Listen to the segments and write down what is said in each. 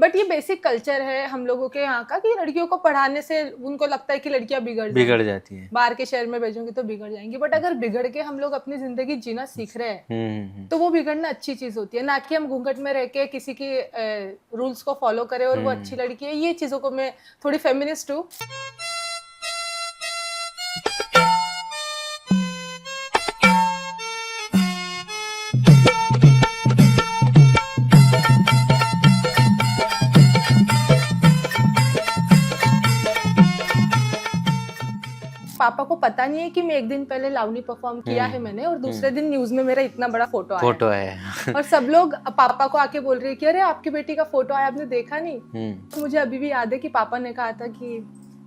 But ये basic culture है हम लोगों के यहाँ का कि लड़कियों को पढ़ाने से उनको लगता है कि लड़कियां बिगड़ जाती है। बाहर के शहर में भेजूंगी तो बिगड़ जाएंगी। बट अगर बिगड़ के हम लोग अपनी जिंदगी जीना सीख रहे हैं तो वो बिगड़ना अच्छी चीज होती है, ना कि हम घूंघट में रह के किसी की रूल्स को फॉलो करें और वो अच्छी लड़की है। ये चीजों को मैं थोड़ी फेमिनिस्ट हूँ। पापा को पता नहीं है कि मैं एक दिन पहले लावनी परफॉर्म किया है मैंने, और दूसरे दिन न्यूज में मेरा इतना बड़ा फोटो आया और सब लोग पापा को आके बोल रहे हैं कि अरे आपकी बेटी का फोटो आया, आपने देखा नहीं? तो मुझे अभी भी याद है कि पापा ने कहा था कि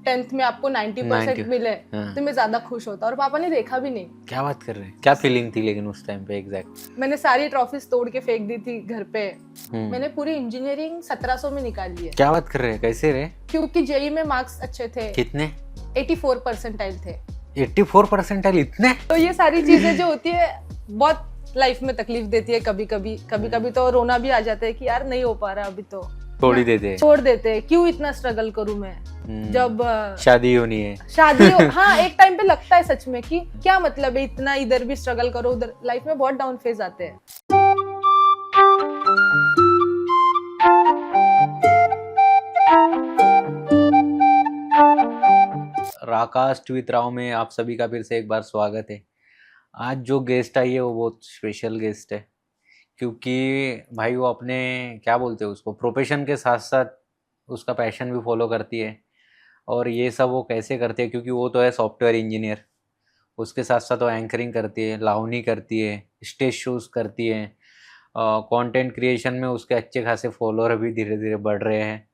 10th में आपको 90% मिले तो मैं ज्यादा खुश होता, और पापा ने देखा भी नहीं। क्या बात कर रहे हैं? क्या फीलिंग थी लेकिन उस टाइम पे एग्जैक्ट? मैंने सारी ट्रॉफीज तोड़ के फेंक दी थी घर पे। मैंने पूरी इंजीनियरिंग 1700 में निकाल ली है। क्या बात कर रहे हैं? कैसे रे? क्योंकि जेई में मार्क्स अच्छे थे। कितने? 84 परसेंटाइल थे। 84 परसेंटाइल? इतने? तो ये सारी चीजें जो होती है बहुत लाइफ में तकलीफ देती है। कभी कभी तो रोना भी आ जाता है कि यार नहीं हो पा रहा, अभी तो छोड़ देते हैं। क्यों इतना स्ट्रगल करूं मैं जब शादी होनी है। हाँ, एक टाइम पे लगता है सच में कि क्या मतलब है इतना, इधर भी स्ट्रगल करो उधर। लाइफ में बहुत डाउन फेज आते हैं। राकास्ट विद राव में आप सभी का फिर से एक बार स्वागत है। आज जो गेस्ट आई है वो बहुत स्पेशल गेस्ट है, क्योंकि भाई वो अपने क्या बोलते हैं उसको, प्रोफेशन के साथ साथ उसका पैशन भी फॉलो करती है। और ये सब वो कैसे करती है, क्योंकि वो तो है सॉफ्टवेयर इंजीनियर, उसके साथ साथ वो एंकरिंग करती है, लावनी करती है, स्टेज शोज करती है, कंटेंट क्रिएशन में उसके अच्छे खासे फॉलोअर भी धीरे धीरे बढ़ रहे हैं।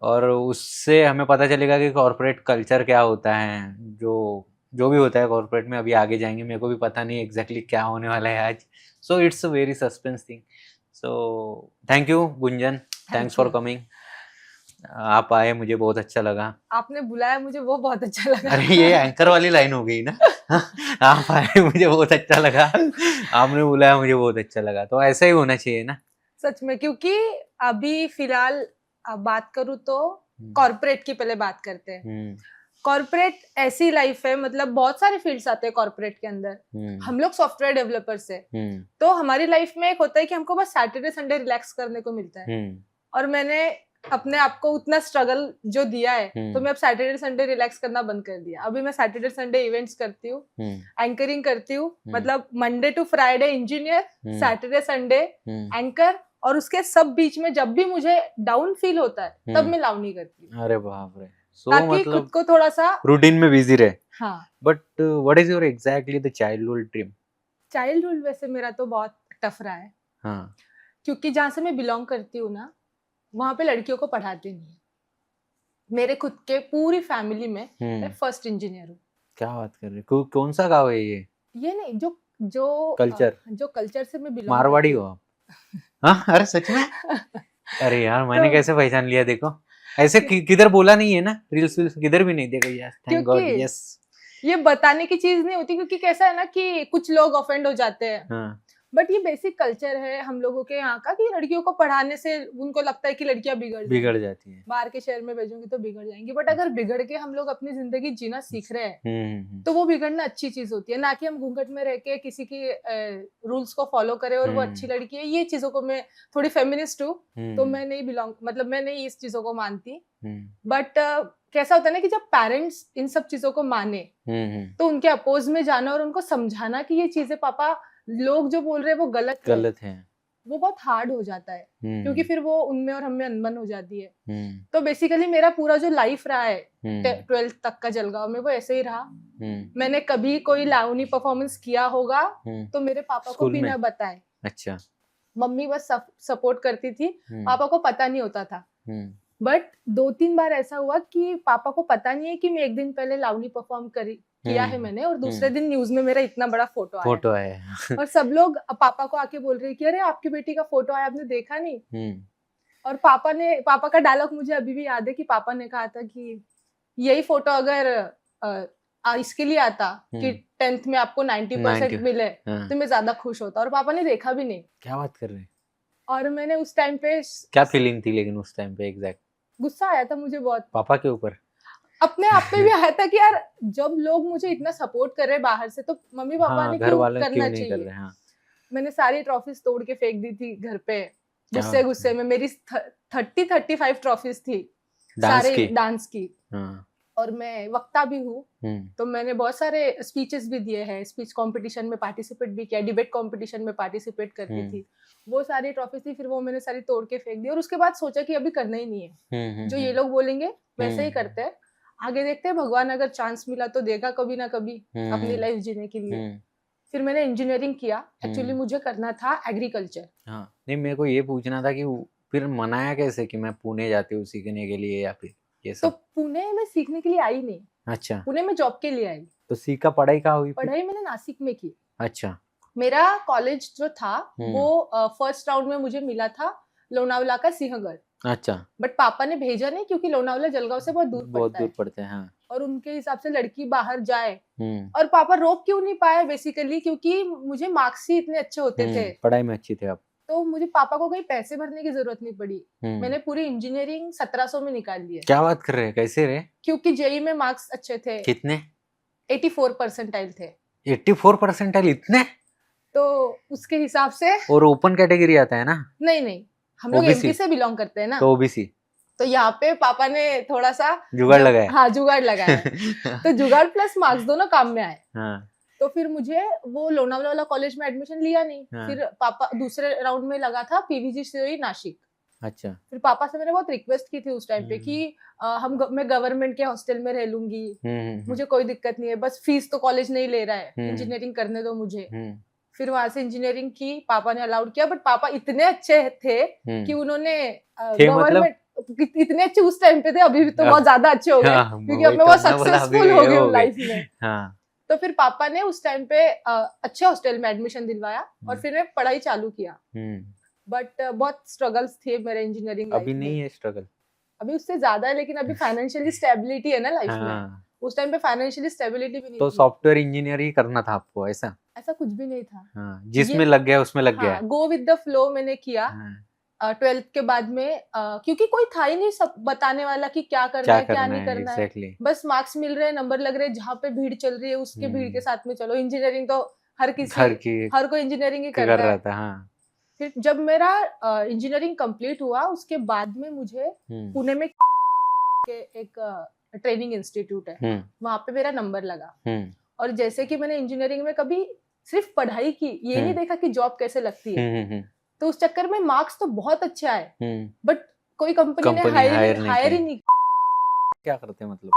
और उससे हमें पता चलेगा कि कॉर्पोरेट कल्चर क्या होता है, जो भी होता है कॉर्पोरेट में। अभी आगे जाएंगे, मेरे को भी पता नहीं एग्जैक्टली क्या होने वाला है आज। So it's a very suspense thing. So thank you Gunjan, thanks for coming. आप आए, मुझे बहुत अच्छा लगा। आपने बुलाया मुझे वो बहुत अच्छा लगा। अरे ये एंकर वाली लाइन हो गई ना। आप आए मुझे बहुत अच्छा लगा, आपने बुलाया मुझे बहुत अच्छा लगा। तो ऐसा ही होना चाहिए ना सच में। क्योंकि अभी फिलहाल बात करूँ तो कॉर्पोरेट की पहले बात करते हैं। कॉर्पोरेट ऐसी लाइफ है, मतलब बहुत सारे फील्ड्स आते हैं कॉर्पोरेट के अंदर। हम लोग सॉफ्टवेयर डेवलपर्स है, तो हमारी लाइफ में एक होता है कि हमको बस सैटरडे संडे रिलैक्स करने को मिलता है। और मैंने अपने आप को उतना स्ट्रगल जो दिया है, तो मैं अब सैटरडे संडे रिलैक्स करना बंद कर दिया। अभी मैं सैटरडे संडे इवेंट्स करती हूँ, एंकरिंग करती हूँ। मतलब Monday to Friday engineer, Saturday Sunday anchor, और उसके सब बीच में जब भी मुझे डाउन फील होता है तब मैं लावनी करती हूँ। अरे बाप रे। ताकि मतलब खुद को थोड़ा सा रूटीन में बिजी रहे। हाँ। But what is your exactly the childhood dream? Childhood वैसे मेरा तो बहुत टफ रहा है। हाँ। क्योंकि जहाँ से मैं बिलोंग करती हूँ ना, वहाँ पे लड़कियों को पढ़ाते नहीं है। मेरे खुद के पूरी फैमिली में मैं फर्स्ट इंजीनियर हूँ। क्या बात कर रहे हो? कौन सा गाँव है ये नहीं, जो कल्चर से मैं बिलोंग, मारवाड़ी हो आप? हाँ, अरे सच में? अरे यार मैंने कैसे पहचान लिया? देखो ऐसे किधर बोला नहीं है ना, रील्स किधर भी नहीं देखा यार। Thank God. यस, ये बताने की चीज नहीं होती, क्योंकि कैसा है ना कि कुछ लोग ऑफेंड हो जाते हैं। हाँ। बट ये बेसिक कल्चर है हम लोगों के यहाँ का कि लड़कियों को पढ़ाने से उनको लगता है कि लड़कियां बिगड़ जाती हैं, बाहर के शहर में भेजूंगी तो बिगड़ जाएंगी। बट अगर बिगड़ के हम लोग अपनी जिंदगी जीना सीख रहे हैं तो वो बिगड़ना अच्छी चीज होती है, ना कि हम घूंघट में रह के किसी की रूल्स को फॉलो करें और वो अच्छी लड़की है। ये चीजों को मैं थोड़ी फेमिनिस्ट हूँ, तो मैं नहीं इस चीजों को मानती। बट कैसा होता है ना कि जब पेरेंट्स इन सब चीजों को माने तो उनके अपोज में जाना और उनको समझाना कि ये चीजें पापा लोग जो बोल रहे हैं वो गलत है, वो बहुत हार्ड हो जाता है। क्योंकि फिर वो उनमें और हमें अनबन हो जाती है। तो बेसिकली मेरा पूरा जो लाइफ रहा है 12th तक का जलगांव में, वो ऐसे ही रहा। मैंने कभी कोई लावनी परफॉर्मेंस किया होगा तो मेरे पापा को बिना बताए। अच्छा। मम्मी बस सपोर्ट करती थी, पापा को पता नहीं होता था। बट 2-3 बार ऐसा हुआ कि पापा को पता नहीं है कि मैं एक दिन पहले लावनी परफॉर्म किया है मैंने, और दूसरे दिन न्यूज में मेरा इतना बड़ा फोटो आया। और सब लोग पापा को आके बोल रहे हैं कि अरे आपकी बेटी का फोटो आया, आपने देखा नहीं? और पापा का डायलॉग मुझे अभी भी याद है कि पापा ने कहा था कि यही फोटो अगर इसके लिए आता कि 10th में आपको 90% मिले तो मैं ज्यादा खुश होता। और पापा ने देखा भी नहीं। क्या बात कर रहे हैं? और मैंने उस टाइम पे क्या फीलिंग थी लेकिन उस टाइम पे एग्जैक्ट? गुस्सा आया था मुझे बहुत, पापा के ऊपर? अपने आप पे भी आया था कि यार जब लोग मुझे इतना सपोर्ट कर रहे हैं बाहर से, तो मम्मी पापा हाँ, ने घर क्यों वाले करना क्यों नहीं कर चाहिए। रहे? हाँ, मैंने सारी ट्रॉफीज तोड़ के फेंक दी थी घर पे, क्या गुस्से गुस्से में। मेरी 35 ट्रॉफीज थी डांस सारे की? डांस की। हाँ, और मैं वक्ता भी हूँ, तो मैंने बहुत सारे स्पीचेस भी दिए हैं, स्पीच कंपटीशन में पार्टिसिपेट भी किया, डिबेट कंपटीशन में पार्टिसिपेट करती थी। वो सारी ट्रॉफीज थी, फिर वो मैंने सारी तोड़ के फेंक दी। और उसके बाद सोचा कि अभी करना ही नहीं है, जो ये लोग बोलेंगे वैसे ही करते हैं, आगे देखते हैं, भगवान अगर चांस मिला तो देगा कभी ना कभी अपनी लाइफ जीने के लिए। फिर मैंने इंजीनियरिंग किया, एक्चुअली मुझे करना था एग्रीकल्चर। हाँ, नहीं मेरे को ये पूछना था कि फिर मनाया कैसे कि मैं पुणे जाती हूँ सीखने के लिए, या फिर ये तो सब? पुणे में सीखने के लिए आई नहीं, अच्छा, पुणे में जॉब के लिए आई। तो सीखा पढ़ाई कहाँ हुई फिर? पढ़ाई मैंने नासिक में की। अच्छा, मेरा कॉलेज जो था वो फर्स्ट राउंड में मुझे मिला था लोनावला का सिंहगढ़। अच्छा, बट पापा ने भेजा नहीं, क्योंकि लोनावला जलगांव से बहुत दूर पड़ता है। हाँ, और उनके हिसाब से लड़की बाहर जाए। और पापा रोक क्यों नहीं पाए बेसिकली, क्योंकि मुझे मार्क्स ही इतने अच्छे होते थे, पढ़ाई में अच्छी थे आप, तो मुझे पापा को कहीं पैसे भरने की जरूरत नहीं पड़ी। मैंने पूरी इंजीनियरिंग 1700 में निकाल ली है। क्या बात कर रहे हैं, कैसे रे? क्योंकि जेई में मार्क्स अच्छे थे, कितने? 84 परसेंटाइल थे। 84 परसेंटाइल, इतने? तो उसके हिसाब से। और ओपन कैटेगरी आता है ना? नहीं, हम लोग एमपी से बिलोंग करते हैं ना, तो ओबीसी। तो यहाँ पे पापा ने थोड़ा सा जुगाड़ लगाया। हाँ, जुगाड़ लगाया। तो जुगाड़ प्लस मार्क्स दोनों काम में आए। हाँ, तो फिर मुझे वो लोनावला वाला कॉलेज में एडमिशन लिया नहीं। हाँ। फिर पापा दूसरे राउंड में लगा था पीवीजी सीओई नासिक। अच्छा, फिर पापा से मैंने बहुत रिक्वेस्ट की थी उस टाइम पे कि मैं गवर्नमेंट के हॉस्टल में रह लूंगी, मुझे कोई दिक्कत नहीं है, बस फीस तो कॉलेज नहीं ले रहा है, इंजीनियरिंग करने दो मुझे। फिर वहां से इंजीनियरिंग की, पापा ने अलाउड किया। बट पापा इतने अच्छे थे कि उन्होंने गवर्नमेंट इतने अच्छे उस टाइम पे थे, अभी भी तो बहुत ज्यादा अच्छे हो गए, क्योंकि अब मैं बहुत सक्सेसफुल हो गई लाइफ में। तो फिर पापा ने उस टाइम पे अच्छे हॉस्टल में एडमिशन दिलवाया और फिर मैं पढ़ाई चालू किया। बट बहुत स्ट्रगल्स थे मेरे इंजीनियरिंग लाइफ में। अभी नहीं है स्ट्रगल? अभी उससे ज्यादा है, लेकिन अभी फाइनेंशियली स्टेबिलिटी है ना लाइफ में। उस टाइम पे फाइनेंशियली स्टेबिलिटी भी नहीं तो थी। सॉफ्टवेयर इंजीनियर ही करना था आपको, ऐसा? ऐसा कुछ भी नहीं था। जिसमें लग गया उसमें लग गया। गो विद द फ्लो मैंने किया। 12th के बाद में क्योंकि कोई था ही नहीं सब बताने वाला कि क्या करना है क्या नहीं करना है। बस मार्क्स मिल रहे हैं, नंबर लग रहे हैं, जहाँ पे भीड़ चल रही है उसके भीड़ के साथ में चलो। इंजीनियरिंग तो हर कोई इंजीनियरिंग ही कर रहा था। फिर जब मेरा इंजीनियरिंग कंप्लीट हुआ, उसके बाद में मुझे पुणे में एक ट्रेनिंग इंस्टीट्यूट है, वहां पे मेरा नंबर लगा। और जैसे कि मैंने इंजीनियरिंग में कभी सिर्फ पढ़ाई की, ये नहीं देखा कि जॉब कैसे लगती है, तो उस चक्कर में मार्क्स तो बहुत अच्छे आए, बट कोई कंपनी ने हायर ही नहीं। क्या करते हैं मतलब?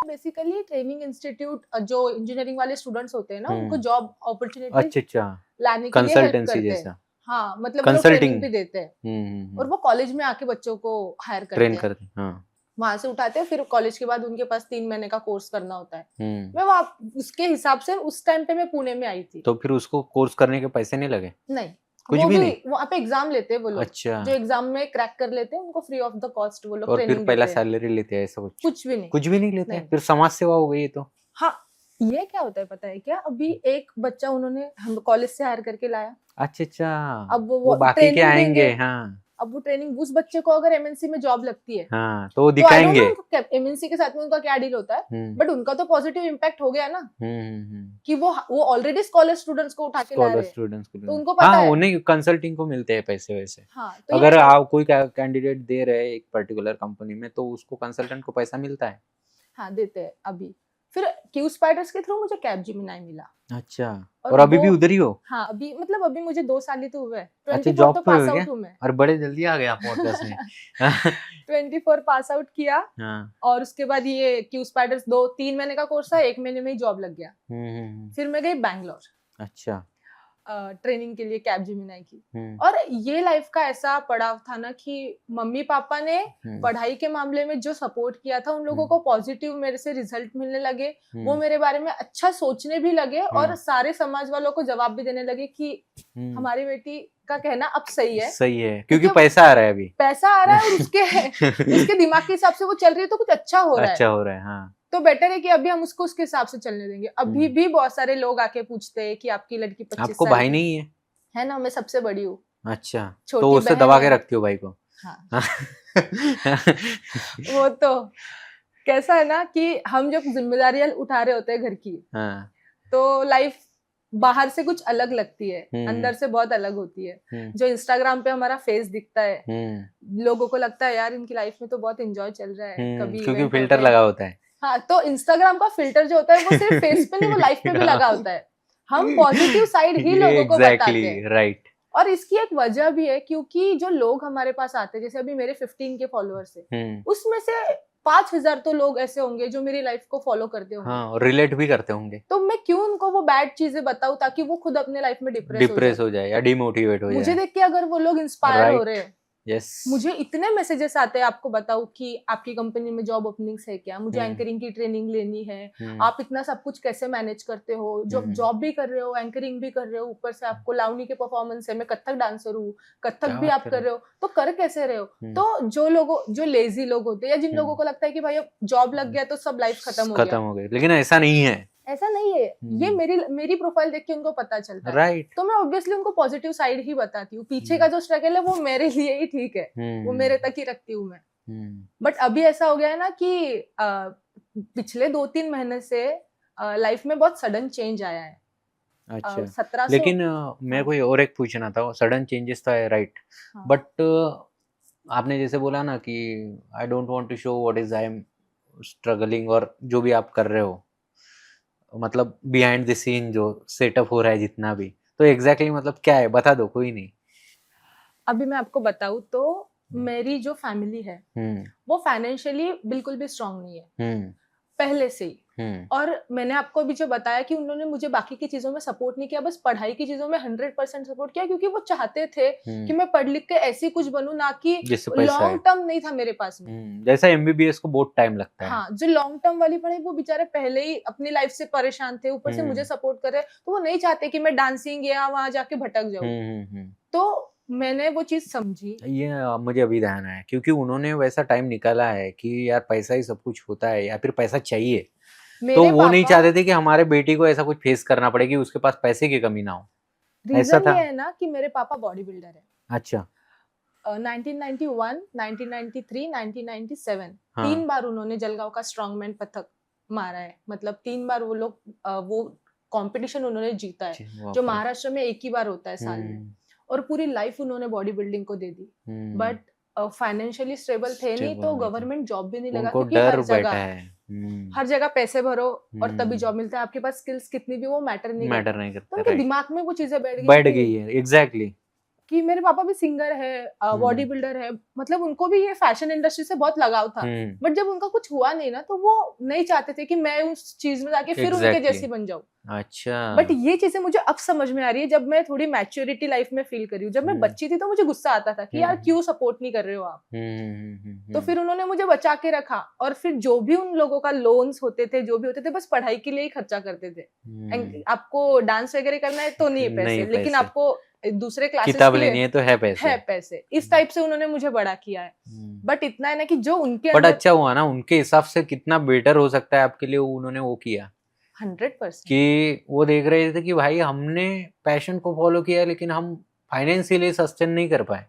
बेसिकली ट्रेनिंग इंस्टीट्यूट जो इंजीनियरिंग वाले स्टूडेंट्स होते हैं ना, उनको जॉब अपॉर्चुनिटी लाने के लिए हेल्प करते हैं। हाँ, मतलब कंसल्टिंग भी देते हैं, और वो कॉलेज में आके बच्चों को हायर करते हैं। वहां से उठाते हैं, फिर कॉलेज के बाद उनके पास 3 महीने का कोर्स करना होता है। मैं वहाँ उसके हिसाब से उस टाइम पे मैं पुणे में आई थी। तो फिर उसको कोर्स करने के पैसे नहीं लगे? नहीं, कुछ भी नहीं। वहाँ पे एग्जाम लेते हैं वो लोग। अच्छा। जो एग्जाम में क्रैक कर लेते हैं उनको फ्री ऑफ द कॉस्ट वो लोग ट्रेनिंग देते हैं। और फिर पहला सैलरी लेते हैं, ऐसा कुछ भी नहीं? कुछ भी नहीं लेते हैं। फिर समाज सेवा हो गई तो। हाँ, ये क्या होता है पता है क्या? अभी एक बच्चा उन्होंने हम कॉलेज से हायर करके लाया। अच्छा, अब वो बाकी के आएंगे। हाँ, अब वो ट्रेनिंग, उस बच्चे को अगर एमएनसी में जॉब लगती है, हाँ, तो वो दिखाएंगे एमएनसी के साथ में उनका क्या डील होता है। बट उनका तो पॉजिटिव इम्पैक्ट हो गया ना, कि वो ऑलरेडी स्कॉलर स्टूडेंट्स को उठा के ला रहे हैं, तो उनको पता है। उन्हें कंसल्टिंग को मिलते हैं पैसे वैसे। हाँ, तो अगर आप कोई कैंडिडेट दे रहे हैं एक पर्टिकुलर कंपनी में, तो उसको कंसल्टेंट को पैसा मिलता है। हाँ, देते हैं अभी। फिर क्यू स्पाइडर्स के थ्रू मुझे कैपजेमिनी मिला। अच्छा, और अभी भी उधर ही हो? हाँ, अभी मतलब अभी मुझे 2 साल ही तो हुए। अच्छा, जॉब तो पास आउट हूं मैं। और बड़े जल्दी आ गया पॉडकास्ट में। 24 पास आउट किया। और उसके बाद ये क्यू स्पाइडर्स 2-3 महीने का कोर्स था, 1 महीने में ही जॉब लग गया। फिर मैं गई बैंगलोर। अच्छा, ट्रेनिंग के लिए कैपजेमिनी की। और ये लाइफ का ऐसा पड़ाव था ना कि मम्मी पापा ने पढ़ाई के मामले में जो सपोर्ट किया था, उन लोगों को पॉजिटिव मेरे से रिजल्ट मिलने लगे। वो मेरे बारे में अच्छा सोचने भी लगे, और सारे समाज वालों को जवाब भी देने लगे कि हमारी बेटी का कहना अब सही है, क्योंकि पैसा आ रहा है। अभी पैसा आ रहा है, और उसके दिमाग के हिसाब से वो चल रही है, तो कुछ अच्छा हो रहा है। हाँ, तो बेटर है कि अभी हम उसके हिसाब से चलने देंगे। अभी भी बहुत सारे लोग आके पूछते हैं कि आपकी लड़की 25 आपको भाई नहीं है? है ना, मैं सबसे बड़ी हूँ। अच्छा, छोटी तो उससे बहन दबा के है। रखती हो भाई को? हाँ वो तो कैसा है ना कि हम जब जिम्मेदारियां उठा रहे होते हैं घर की, हाँ, तो लाइफ बाहर से कुछ अलग लगती है, अंदर से बहुत अलग होती है। जो इंस्टाग्राम पे हमारा फेस दिखता है, लोगों को लगता है यार इनकी लाइफ में तो बहुत एंजॉय चल रहा है, कभी क्योंकि इवेंट फिल्टर होते हैं। लगा होता है। हाँ, तो इंस्टाग्राम का फिल्टर जो होता है वो सिर्फ फेस पे नहीं, वो लाइफ पे भी लगा होता है। हम पॉजिटिव साइड ही लोगों को बताते हैं। राइट। और इसकी एक वजह भी है, क्योंकि जो लोग हमारे पास आते हैं, जैसे अभी मेरे 15 के फॉलोअर्स है, उसमें से 5000 तो लोग ऐसे होंगे जो मेरी लाइफ को फॉलो करते होंगे। हाँ, और रिलेट भी करते होंगे। तो मैं क्यों उनको वो बैड चीजें बताऊं ताकि वो खुद अपने लाइफ में डिप्रेस हो जाए या डिमोटिवेट हो जाए। मुझे देख के अगर वो लोग इंस्पायर हो रहे हैं। यस। मुझे इतने मैसेजेस आते हैं, आपको बताऊं कि आपकी कंपनी में जॉब ओपनिंग्स है क्या, मुझे एंकरिंग की ट्रेनिंग लेनी है, आप इतना सब कुछ कैसे मैनेज करते हो, जो जॉब भी कर रहे हो, एंकरिंग भी कर रहे हो, ऊपर से आपको लावनी के परफॉर्मेंस है, मैं कथक डांसर हूँ, कथक भी आप कर रहे हो, तो कर कैसे रहे हो। तो जो लेजी लोग होते हैं या जिन लोगों को लगता है कि भाई अब जॉब लग गया तो सब लाइफ खत्म हो गई, लेकिन ऐसा नहीं है। ऐसा नहीं है। ये मेरी प्रोफाइल देख के उनको पता चलता है। राइट। तो मैं ऑब्वियसली उनको पॉजिटिव साइड ही बताती हूँ। पीछे का जो स्ट्रगल है वो मेरे लिए ही ठीक है, वो मेरे तक ही रखती हूँ मैं। बट अभी ऐसा हो गया है ना कि पिछले 2-3 महीने से लाइफ में बहुत सडन चेंज आया है। अच्छा, 1700 लेकिन मैं कोई और एक पूछना था, सडन चेंजेस तो है, राइट, बट आपने जैसे बोला ना कि I don't want to show what is I am struggling, और जो भी आप कर रहे हो, मतलब बिहाइंड द सीन जो सेटअप हो रहा है जितना भी, तो एग्जैक्टली मतलब क्या है, बता दो, कोई नहीं। अभी मैं आपको बताऊं तो मेरी जो फैमिली है वो फाइनेंशियली बिल्कुल भी स्ट्रांग नहीं है पहले से ही। और मैंने आपको अभी जो बताया कि उन्होंने मुझे बाकी की चीजों में सपोर्ट नहीं किया, बस पढ़ाई की चीजों में 100% सपोर्ट किया, क्योंकि वो चाहते थे कि मैं पढ़ लिख के ऐसी कुछ बनूं, ना कि लॉन्ग टर्म नहीं था मेरे पास में। जैसा एमबीबीएस को बहुत टाइम लगता है। हाँ, जो लॉन्ग टर्म वाली पढ़ाई, वो बेचारे पहले ही अपनी लाइफ से परेशान थे, ऊपर से मुझे सपोर्ट कर रहे, तो वो नहीं चाहते कि मैं डांसिंग या वहां जाके भटक जाऊं। तो मैंने वो चीज समझी। ये मुझे अभी ध्यान आया, क्योंकि उन्होंने वैसा टाइम निकाला है कि यार पैसा ही सब कुछ होता है, या फिर पैसा चाहिए, तो वो नहीं चाहते थे कि हमारे बेटी को ऐसा कुछ फेस करना पड़े कि उसके पास पैसे की कमी ना हो। ऐसा था। ये है ना कि मेरे पापा बॉडी बिल्डर है। अच्छा। 1991, 1993, 1997 3 बार उन्होंने जलगांव का स्ट्रॉन्गमैन पथक मारा है। मतलब 3 बार वो लोग वो कंपटीशन उन्होंने जीता है, जो महाराष्ट्र में एक ही बार होता है साल में। और पूरी लाइफ उन्होंने बॉडी बिल्डिंग को दे दी। बट फाइनेंशियली स्टेबल थे नहीं, तो गवर्नमेंट जॉब भी नहीं लगा, क्योंकि हर जगह पैसे भरो और तभी जॉब मिलता है। आपके पास स्किल्स कितनी भी वो मैटर नहीं करता। तो उनके दिमाग में वो चीजें बैठ गई है। एग्जैक्टली। कि मेरे पापा भी सिंगर है, बॉडी बिल्डर है, मतलब उनको भी ये फैशन इंडस्ट्री से बहुत लगाव था। बट जब उनका कुछ हुआ नहीं ना, तो वो नहीं चाहते थे कि मैं उस चीज में जाके फिर उनके जैसी बन जाऊं। अच्छा। बट ये चीजें मुझे अब समझ में आ रही है, जब मैं थोड़ी मैच्योरिटी लाइफ में फील करी हूँ। जब मैं बच्ची थी तो मुझे गुस्सा आता था कि यार क्यों सपोर्ट नहीं कर रहे हो आप। तो फिर उन्होंने मुझे बचा के रखा, और फिर जो भी उन लोगों का लोन्स होते थे, जो भी होते थे, बस पढ़ाई के लिए ही खर्चा करते थे। आपको डांस वगैरह करना है तो नहीं पैसे, लेकिन आपको दूसरे क्लासेस किताब लेनी है तो है पैसे। इस टाइप से उन्होंने मुझे बड़ा किया है। बट इतना है ना कि जो उनके बट अच्छा हुआ ना, उनके हिसाब से कितना बेटर हो सकता है आपके लिए, उन्होंने वो किया 100%। कि वो देख रहे थे कि भाई हमने पैशन को फॉलो किया, लेकिन हम फाइनेंशियली सस्टेन नहीं कर पाए।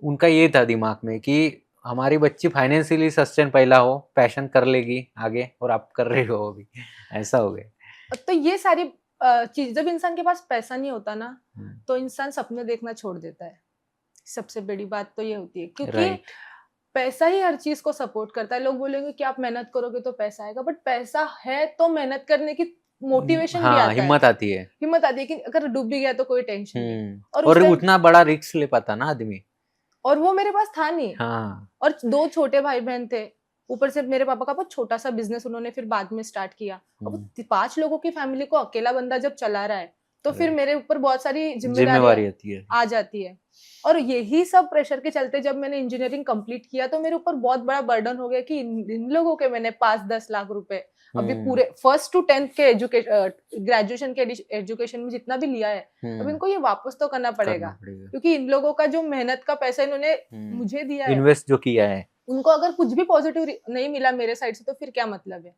उनका ये था दिमाग में कि हमारी बच्ची फाइनेंशियली सस्टेन पहला हो, पैशन कर लेगी आगे, और आप कर रहे हो अभी। ऐसा हो गया। तो ये सारी चीज, जब इंसान के पास पैसा नहीं होता ना, तो इंसान सपने देखना छोड़ देता है। सबसे बड़ी बात तो ये होती है, क्योंकि पैसा ही हर चीज को सपोर्ट करता है। लोग बोलेंगे कि आप मेहनत करोगे तो पैसा आएगा, बट पैसा है तो मेहनत करने की मोटिवेशन भी आता है, हिम्मत आती है कि अगर डूब भी गया तो कोई टेंशन नहीं। और उतना बड़ा रिस्क ले पाता ना आदमी, और वो मेरे पास था नहीं। और 2 छोटे भाई बहन थे, ऊपर से मेरे पापा का बहुत छोटा सा बिजनेस उन्होंने फिर बाद में स्टार्ट किया। अब 5 लोगों की फैमिली को अकेला बंदा जब चला रहा है, तो फिर मेरे ऊपर बहुत सारी जिम्मेदारी आ जाती है। और यही सब प्रेशर के चलते जब मैंने इंजीनियरिंग कंप्लीट किया, तो मेरे ऊपर बहुत बड़ा बर्डन हो गया कि इन लोगों के मैंने 5-10 लाख रुपए अभी पूरे 1st to 10th के ग्रेजुएशन के एजुकेशन में जितना भी लिया है, अब इनको ये वापस तो करना पड़ेगा, क्योंकि इन लोगों का जो मेहनत का पैसा इन्होंने मुझे दिया है, इन्वेस्ट जो किया है, उनको अगर कुछ भी पॉजिटिव नहीं मिला मेरे साइड से, तो फिर क्या मतलब है।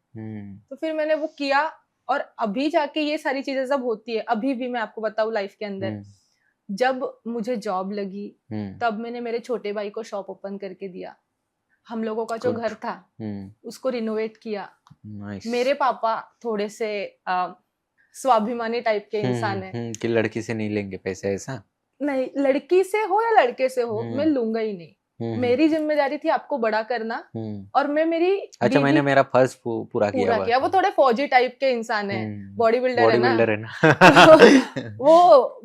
तो फिर मैंने वो किया, और अभी जाके ये सारी चीजें जब होती है, अभी भी मैं आपको बताऊं लाइफ के अंदर जब मुझे जॉब लगी तब मैंने मेरे छोटे भाई को शॉप ओपन करके दिया। हम लोगों का जो घर था उसको रिनोवेट किया। मेरे पापा थोड़े से स्वाभिमानी टाइप के इंसान है कि लड़की से नहीं लेंगे पैसे, ऐसा नहीं, लड़की से हो या लड़के से हो मैं लूंगा ही नहीं। मेरी जिम्मेदारी थी आपको बड़ा करना और मैं मेरी अच्छा मैंने मेरा फर्ज पूरा किया। वो थोड़े फौजी टाइप के इंसान है, बॉडी बिल्डर है ना वो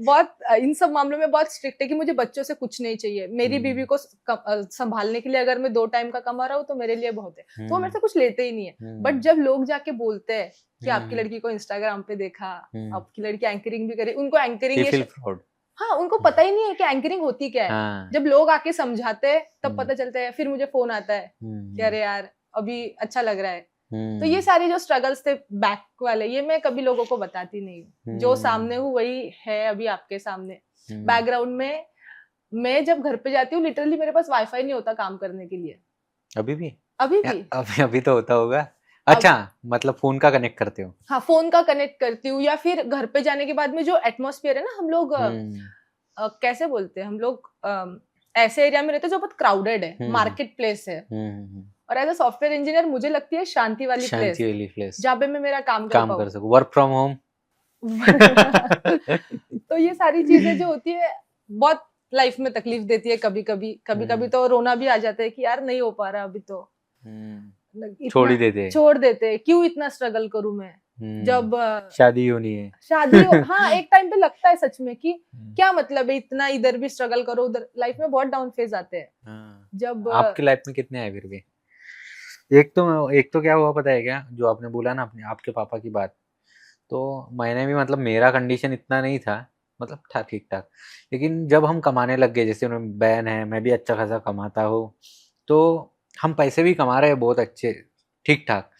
बहुत इन सब मामलों में बहुत स्ट्रिक्ट है कि मुझे बच्चों से कुछ नहीं चाहिए। मेरी बीवी को संभालने के लिए अगर मैं 2 टाइम का कमा रहा हूँ तो मेरे लिए बहुत है, तो वो मेरे से कुछ लेते ही नहीं है। बट जब लोग जाके बोलते हैं कि आपकी लड़की को इंस्टाग्राम पे देखा, आपकी लड़की एंकरिंग भी करे, उनको एंकरिंग हाँ उनको पता ही नहीं है कि एंकरिंग होती क्या है। जब लोग आके समझाते हैं तब पता चलता है। फिर मुझे फोन आता है कि अरे यार अभी अच्छा लग रहा है। तो ये सारे जो स्ट्रगल्स थे बैक वाले, ये मैं कभी लोगों को बताती नहीं हूँ। जो सामने हूँ वही है अभी आपके सामने। बैकग्राउंड में मैं जब घर पे जाती हूँ लिटरली मेरे पास वाईफाई नहीं होता काम करने के लिए। अभी तो होता होगा। अच्छा मतलब फोन का कनेक्ट करते हो? हाँ फोन का कनेक्ट करती हूँ, या फिर घर पे जाने के बाद में जो एटमॉस्फेयर है ना, हम लोग कैसे बोलते हैं, हम लोग ऐसे एरिया में रहते हैं जो बहुत क्राउडेड है, मार्केट प्लेस है। और एज अ सॉफ्टवेयर इंजीनियर मुझे लगती है शांति वाली प्लेस जहाँ पे मैं मेरा काम कर सकूं, वर्क फ्रॉम होम। तो ये सारी चीजें जो होती है बहुत लाइफ में तकलीफ देती है। कभी कभी तो रोना भी आ जाता है कि यार नहीं हो पा रहा अभी तो छोड़ देते क्यों इतना स्ट्रगल करूं मैं, जब शादी होनी है हाँ एक टाइम पे लगता है सच में कि क्या मतलब है इतना, इधर भी स्ट्रगल करो उधर। लाइफ में बहुत डाउन फेज आते हैं। जब आपकी लाइफ में कितने आए फिर भी? एक तो क्या हुआ पता है क्या, जो आपने बोला ना अपने आपके पापा की बात, तो मैंने भी मतलब मेरा कंडीशन इतना नहीं था, मतलब था ठीक ठाक। लेकिन जब हम कमाने लग गए, जैसे उन्हें बहन है, मैं भी अच्छा खासा कमाता हूँ, तो हम पैसे भी कमा रहे हैं बहुत अच्छे ठीक ठाक,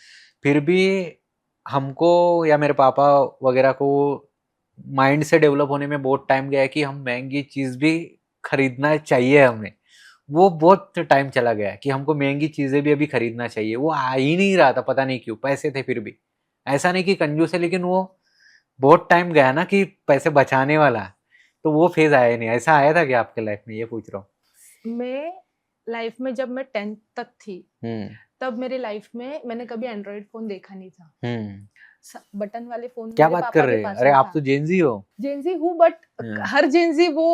फिर भी हमको या मेरे पापा वगैरह को माइंड से डेवलप होने में बहुत टाइम गया है कि हम महंगी चीज़ भी खरीदना चाहिए। हमें वो बहुत टाइम चला गया कि हमको महंगी चीज़ें भी अभी खरीदना चाहिए। वो आ ही नहीं रहा था, पता नहीं क्यों। पैसे थे फिर भी, ऐसा नहीं कि कंजूस है, लेकिन वो बहुत टाइम गया ना कि पैसे बचाने वाला, तो वो फेज आया नहीं। ऐसा आया था क्या आपके लाइफ में, ये पूछ रहा हूँ। मैं लाइफ में जब मैं 10th तक थी तब मेरी लाइफ में मैंने कभी एंड्रॉइड फोन देखा नहीं था। बटन वाले फोन क्या बात कर रहे हैं? अरे आप तो जेनजी हो। जेनजी हूँ बट हर जेनजी वो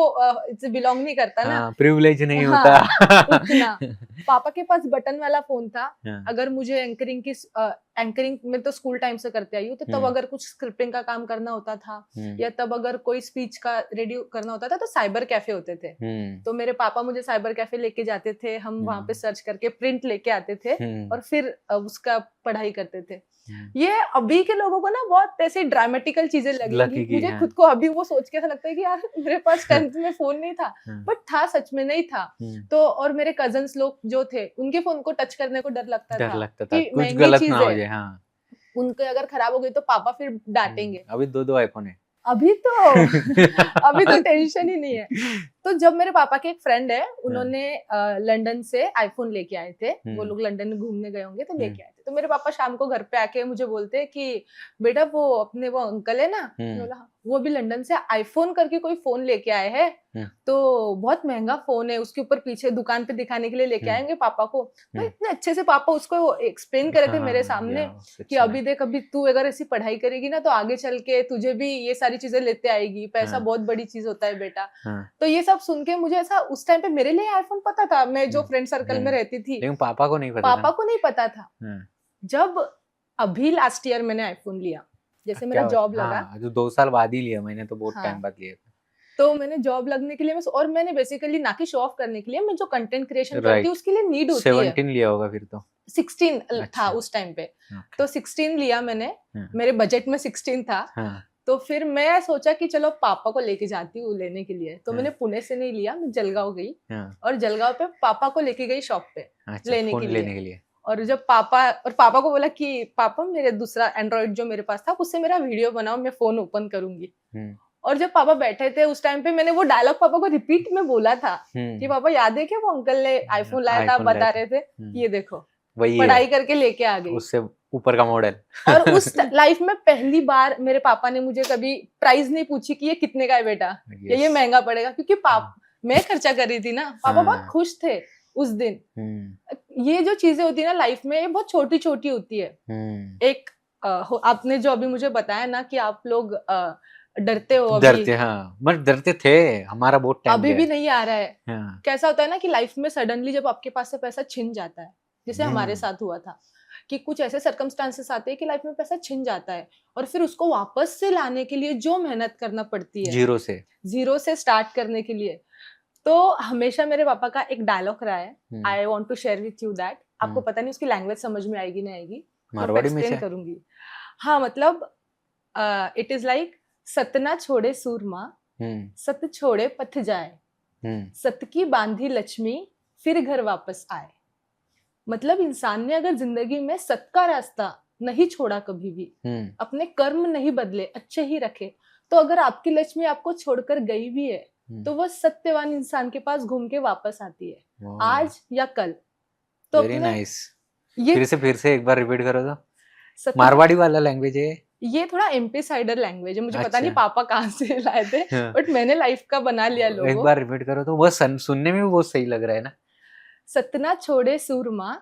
बिलोंग नहीं करता ना, प्रिविलेज नहीं होता। उतना पापा के पास बटन वाला फोन था। अगर मुझे एंकरिंग में तो स्कूल टाइम से करते आई हूँ, तो तब अगर कुछ स्क्रिप्टिंग का काम करना होता था या तब अगर कोई स्पीच का रेडियो करना होता था तो साइबर कैफे होते थे। तो मेरे पापा मुझे साइबर कैफे लेके जाते थे, हम वहां पे सर्च करके प्रिंट लेके आते थे और फिर उसका पढ़ाई करते थे। ये अभी के लोगों को ना बहुत ऐसे ड्रामेटिकल चीजें लगेंगी, मुझे खुद को अभी वो सोच के ऐसा लगता है कि यार मेरे पास 10th में फोन नहीं था, बट था, सच में नहीं था। तो और मेरे कजन्स लोग जो थे उनके फोन को टच करने को डर लगता था कि कुछ गलत ना हो जाए। हाँ। उनके अगर खराब हो गई तो पापा फिर डांटेंगे। अभी 2 आईफोन है अभी तो टेंशन ही नहीं है। तो जब मेरे पापा के एक फ्रेंड है, उन्होंने लंदन से आईफोन लेके आए थे। वो लोग लंदन में घूमने गए होंगे तो लेके आए थे। तो मेरे पापा शाम को घर पे आके मुझे बोलते कि बेटा वो अपने वो अंकल है ना, बोला वो भी लंदन से आईफोन करके कोई फोन लेके आए हैं, तो बहुत महंगा फोन है, उसके ऊपर पीछे दुकान पे दिखाने के लिए लेके आएंगे पापा को। तो इतने अच्छे से पापा उसको एक्सप्लेन करे थे मेरे सामने कि अभी देख, अभी तू अगर ऐसी पढ़ाई करेगी ना तो आगे चल के तुझे भी ये सारी चीजें लेते आएगी, पैसा बहुत बड़ी चीज होता है बेटा। तो ये सब सुन के मुझे ऐसा, उस टाइम पे मेरे लिए आईफोन पता था, मैं जो फ्रेंड सर्कल में रहती थी, लेकिन पापा को नहीं पता था। जब अभी लास्ट ईयर मैंने आईफोन लिया, जैसे मेरा जॉब लगा, जो 2 साल बाद ही लिया मैंने, तो बहुत टाइम बाद लिया था। तो मैंने जॉब लगने के लिए और मैंने बेसिकली ना कि शो ऑफ करने के लिए, मैं जो कंटेंट क्रिएशन करती हूँ उसके लिए नीड होती है। 17 लिया होगा फिर तो। 16 था उस टाइम पे। तो 16 लिया मैंने, मेरे बजट में 16 था। तो फिर मैं सोचा कि चलो पापा को लेके जाती हूँ लेने के लिए। तो मैंने पुणे से नहीं लिया, मैं जलगांव गई और जलगांव पे पापा को लेके गई शॉप पे लेने के लिए। और जब पापा को बोला कि पापा मेरे दूसरा एंड्रॉइड जो मेरे पास था उससे मेरा वीडियो बनाओ, मैं फोन ओपन करूंगी। और जब पापा बैठे थे उस टाइम पे, मैंने वो डायलॉग पापा को रिपीट में बोला था कि पापा याद है क्या वो अंकल ने आईफोन लाया था, बता रहे थे ये देखो पढ़ाई करके लेके आ गई। उससे ऊपर का मॉडल। और उस लाइफ में पहली बार मेरे पापा ने मुझे कभी प्राइस नहीं पूछी कि ये कितने का है बेटा, या ये महंगा पड़ेगा, क्योंकि मैं खर्चा कर रही थी ना। पापा बहुत खुश थे उस दिन। ये जो चीजें होती है ना लाइफ में, ये बहुत छोटी छोटी होती है। एक आपने जो अभी मुझे बताया ना कि आप लोग डरते हो अभी, डरते, हाँ मत डरते थे, हमारा बहुत टाइम अभी भी नहीं आ रहा है। हाँ। कैसा होता है ना कि लाइफ में सडनली जब आपके पास से पैसा छिन जाता है, जैसे हमारे साथ हुआ था कि कुछ ऐसे सर्कमस्टांसेस आते हैं कि लाइफ में पैसा छिन जाता है, और फिर उसको वापस से लाने के लिए जो मेहनत करना पड़ती है, जीरो से स्टार्ट करने के लिए। तो हमेशा मेरे पापा का एक डायलॉग रहा है, I want to share with you that. आपको पता नहीं उसकी लैंग्वेज समझ में आएगी नहीं आएगी, मारवाड़ी में एक्सप्लेन करूंगी। हाँ, मतलब इट इज लाइक सतना छोड़े सूरमा, सत छोड़े पथ जाए, सत की बांधी लक्ष्मी फिर घर वापस आए। मतलब इंसान ने अगर जिंदगी में सत का रास्ता नहीं छोड़ा कभी भी, अपने कर्म नहीं बदले, अच्छे ही रखे, तो अगर आपकी लक्ष्मी आपको छोड़कर गई भी है तो वह सत्यवान इंसान के पास घूम के वापस आती है, आज या कल। तो वेरी नाइस। फिर से एक बार रिपीट करो तो। मारवाड़ी वाला लैंग्वेज है ये, थोड़ा एमपी साइडर लैंग्वेज है, मुझे पता नहीं पापा कहाँ से लाए थे, बट मैंने लाइफ का बना लिया लोगों। एक बार रिपीट करो तो, वो सुनने में भी बहुत सही लग रहा है ना। सतना छोड़े सूरमा,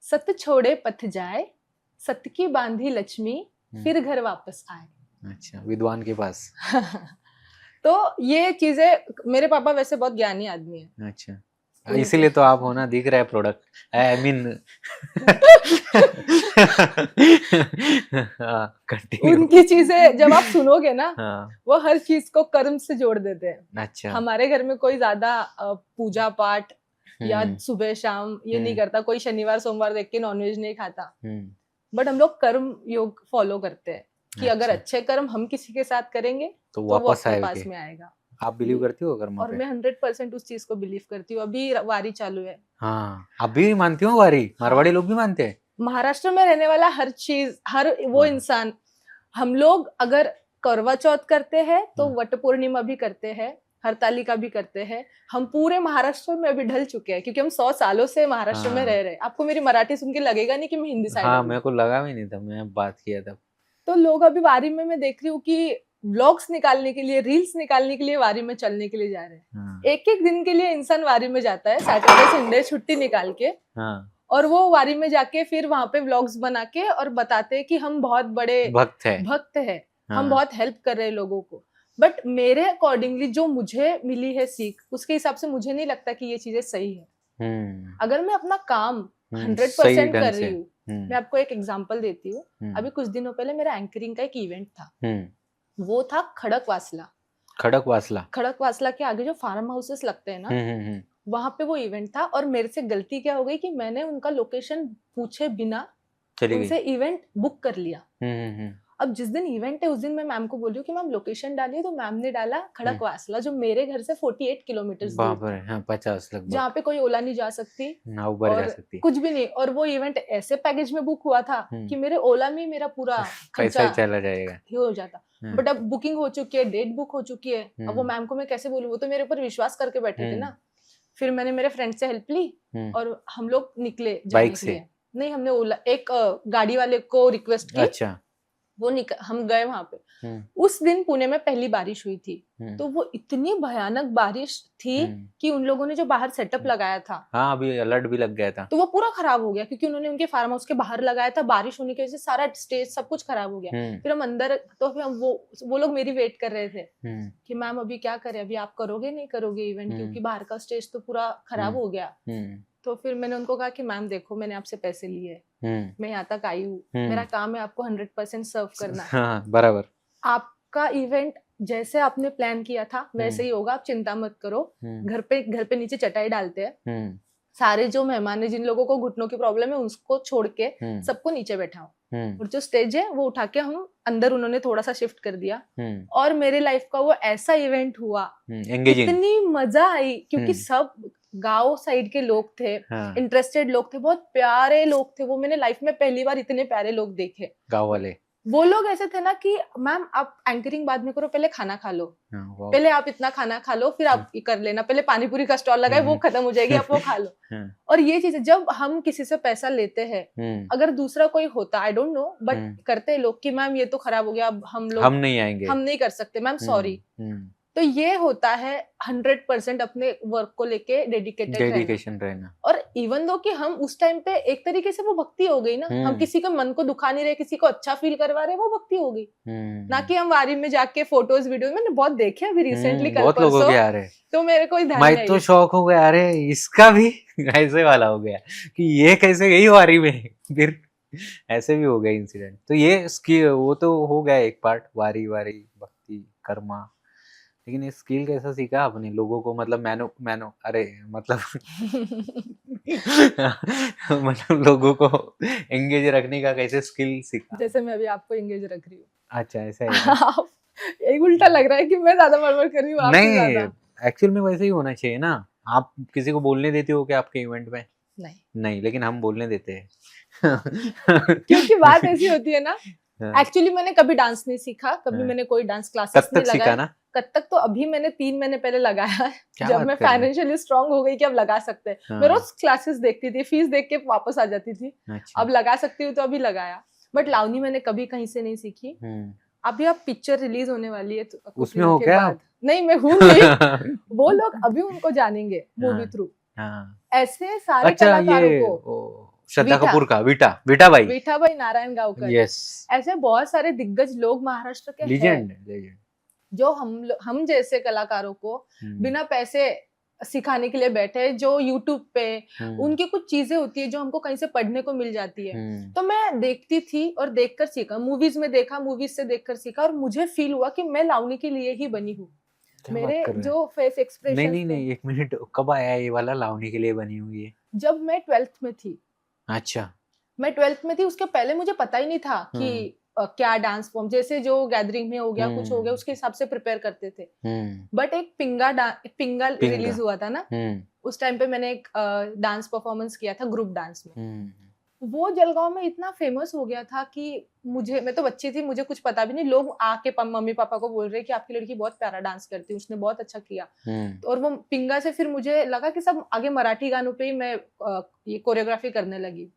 सत छोड़े पथ जाए, सत की बांधी लक्ष्मी फिर घर वापस आए। अच्छा, विद्वान के पास। तो ये चीजें, मेरे पापा वैसे बहुत ज्ञानी आदमी है। अच्छा, इसीलिए तो आप होना दिख रहा है प्रोडक्ट, आई मीन। उनकी चीजें जब आप सुनोगे ना, वो हर चीज को कर्म से जोड़ देते हैं। अच्छा। हमारे घर में कोई ज्यादा पूजा पाठ या सुबह शाम ये नहीं करता, कोई शनिवार सोमवार देख के नॉनवेज नहीं खाता, बट हम लोग कर्म योग फॉलो करते हैं कि अगर अच्छे कर्म हम किसी के साथ करेंगे तो वापस वो पास में आएगा। आप बिलीव करती हो कर्म पे? और मैं 100% उस चीज को बिलीव करती हूँ। अभी वारी चालू है। हाँ, अभी मानती हूँ वारी? मारवाड़ी लोग भी मानते हैं? महाराष्ट्र में रहने वाला हर चीज, हर वो इंसान, हम लोग अगर करवा चौथ करते हैं तो वट पूर्णिमा भी करते हैं, हरतालिका भी करते हैं। हम पूरे महाराष्ट्र में अभी ढल चुके हैं क्योंकि हम 100 सालों से महाराष्ट्र में रह रहे हैं। आपको मेरी मराठी सुन के लगेगा नहीं कि मैं हिंदी साइड। हाँ, मेरे को लगा भी नहीं था, मैं बात किया था। तो लोग अभी वारी में, मैं देख रही हूँ कि व्लॉग्स निकालने के लिए, रील्स निकालने के लिए वारी में चलने के लिए जा रहे हैं। एक एक दिन के लिए इंसान वारी में जाता है, सैटरडे संडे छुट्टी निकाल के, और वो वारी में जाके फिर वहां पे व्लॉग्स बना के और बताते हैं कि हम बहुत बड़े भक्त है, हम बहुत हेल्प कर रहे हैं लोगों को। बट मेरे अकॉर्डिंगली जो मुझे मिली है सीख, उसके हिसाब से मुझे नहीं लगता कि ये चीजें सही है। अगर मैं अपना काम 100% कर रही हूँ, मैं आपको एक एग्जांपल देती हूँ। अभी कुछ दिनों पहले मेरा एंकरिंग का एक इवेंट था, वो था खड़कवासला। खड़कवासला के आगे जो फार्म हाउसेस लगते हैं ना, वहां पे वो इवेंट था। और मेरे से गलती क्या हो गई कि मैंने उनका लोकेशन पूछे बिना उनसे इवेंट बुक कर लिया। अब जिस दिन इवेंट है उस दिन मैं मैम को बोल रही हूँ कि मैम लोकेशन डालिए, तो मैम ने डाला खड़कवासला, जो मेरे घर से 48 किलोमीटर दूर है, 50 लगभग, जहाँ पे कोई ओला नहीं जा सकती, जा सकती, कुछ भी नहीं। और वो इवेंट ऐसे पैकेज में बुक हुआ था कि मेरे ओला में मेरा पूरा पैसा चला जाएगा, हो जाता। बट अब बुकिंग हो चुकी है, डेट बुक हो चुकी है। अब वो मैम को मैं कैसे बोलूँ, वो तो मेरे ऊपर विश्वास करके बैठे थे ना। फिर मैंने मेरे फ्रेंड से हेल्प ली और हम लोग निकले बाइक से। नहीं, हमने ओला, एक गाड़ी वाले को रिक्वेस्ट की। अच्छा। वो हम गए वहां पे। उस दिन पुणे में पहली बारिश हुई थी, तो वो इतनी भयानक बारिश थी कि उन लोगों ने जो बाहर सेटअप लगाया था, हाँ, अभी अलर्ट भी लग गया था, तो वो पूरा खराब हो गया क्योंकि उन्होंने उनके फार्म हाउस के बाहर लगाया था। बारिश होने की वजह से सारा स्टेज सब कुछ खराब हो गया। फिर हम अंदर, तो फिर वो लोग मेरी वेट कर रहे थे कि मैम अभी क्या करें, अभी आप करोगे नहीं करोगे इवेंट, क्योंकि बाहर का स्टेज तो पूरा खराब हो गया। तो फिर मैंने उनको कहा कि मैम देखो, मैंने आपसे पैसे लिए, मैं यहाँ तक आई हूँ, मेरा काम है आपको 100% सर्व करना है। हाँ, बराबर। आपका इवेंट जैसे आपने प्लान किया था वैसे ही होगा, आप चिंता मत करो। घर पे नीचे चटाई डालते हैं, सारे जो मेहमान है, जिन लोगों को घुटनों की प्रॉब्लम है, उसको छोड़ के सबको नीचे बैठाओ, और जो स्टेज है वो उठा के हम अंदर, उन्होंने थोड़ा सा शिफ्ट कर दिया। और मेरे लाइफ का वो ऐसा इवेंट हुआ, इतनी मजा आई क्योंकि सब गांव साइड के लोग थे, इंटरेस्टेड लोग थे, बहुत प्यारे लोग थे वो। मैंने लाइफ में पहली बार इतने प्यारे लोग देखे, गांव वाले वो लोग ऐसे थे ना कि मैम आप एंकरिंग बाद में करो, पहले खाना खा लो, पहले आप इतना खाना खा लो, फिर आप ये कर लेना, पहले पानी पूरी का स्टॉल लगाए, वो खत्म हो जाएगी, आप वो खा लो। और ये चीज जब हम किसी से पैसा लेते हैं, अगर दूसरा कोई होता, आई डोंट नो, बट करते हैं लोग कि मैम ये तो खराब हो गया, अब हम नहीं आएंगे, हम नहीं कर सकते, मैम सॉरी। तो ये होता है 100% अपने वर्क को लेके डेडिकेशन रहना। और इवन दो कि हम उस टाइम पे एक तरीके से वो भक्ति हो गई ना, हम किसी के मन को दुखा नहीं रहे, किसी को अच्छा फील करवा रहे, वो भक्ति हो गई। ना कि हम वारी में जाके फोटोज वीडियोस, मैंने बहुत देखे अभी रिसेंटली, कल बहुत लोगों के आ रहे, तो मेरे को ध्यान मैं तो शौक हो गया, अरे इसका भी ऐसे वाला हो गया कि ये कैसे गई वारी में, फिर ऐसे भी हो गया इंसिडेंट। तो ये वो तो हो गया एक पार्ट, वारी भक्ति कर्मा। लेकिन ये स्किल कैसा सीखा आपने लोगों को, मतलब मैनो अरे मतलब मतलब लोगों को एंगेज रखने का कैसे स्किल सीखा? जैसे मैं अभी आपको एंगेज रख रही हूँ। अच्छा, ऐसा है। यही उल्टा लग रहा है कि मैं ज्यादा बड़बड़ कर रही हूँ आपसे ज्यादा। नहीं, एक्चुअल में वैसे ही होना चाहिए ना। आप किसी को बोलने देते हो क्या आपके इवेंट में? नहीं, लेकिन हम बोलने देते हैं। क्योंकि बात ऐसी होती है ना, एक्चुअली मैंने कभी डांस नहीं सीखा, कभी मैंने कोई डांस क्लासेस नहीं लगाया। कथक तो अभी मैंने 3 महीने पहले लगाया है, जब मैं फाइनेंशियली स्ट्रांग हो गई कि अब लगा सकते हैं। मैं रोज क्लासेस देखती थी, फीस देख के वापस आ जाती थी। अब लगा सकती हूँ तो अभी लगाया, बट लावनी मैंने कभी कहीं से नहीं सीखी। अभी अब पिक्चर रिलीज होने वाली है तो उसमें हो क्या? नहीं, मैं हूँ नहीं। वो लोग अभी उनको जानेंगे मूवी थ्रू। ऐसे सारे कलाकारों को, श्रद्धा कपूर का विटा भाई नारायण गांवकर, यस, ऐसे बहुत सारे दिग्गज लोग महाराष्ट्र के लेजेंड जो हम जैसे कलाकारों को बिना पैसे सिखाने के लिए बैठे, जो यूट्यूब पे उनकी कुछ चीजें होती है जो हमको कहीं से पढ़ने को मिल जाती है। तो मैं देखती थी और देखकर सीखा, मूवीज में देखा, मूवीज से देखकर सीखा, और मुझे फील हुआ कि मैं लावनी के लिए ही बनी हूँ। मेरे जो फेस एक्सप्रेशन नहीं, एक मिनट, कब आया ये वाला लावनी के लिए बनी हुई है? जब मैं 12th में थी। अच्छा, मैं 12th में थी, उसके पहले मुझे पता ही नहीं था कि क्या डांस फॉर्म, जैसे जो गैदरिंग में हो गया, कुछ हो गया, उसके हिसाब से प्रिपेयर करते थे। बट एक पिंगा रिलीज हुआ था ना, उस टाइम पे मैंने एक डांस परफॉर्मेंस किया था ग्रुप डांस में। वो जलगांव में इतना फेमस हो गया था कि मैं तो बच्ची थी, मुझे कुछ पता भी नहीं, लोग आके मम्मी पापा को बोल रहे कि आपकी लड़की बहुत प्यारा डांस करती है, उसने बहुत अच्छा किया। और वो पिंगा से फिर मुझे लगा कि सब आगे मराठी गानों पे ही मैं ये कोरियोग्राफी करने लगी।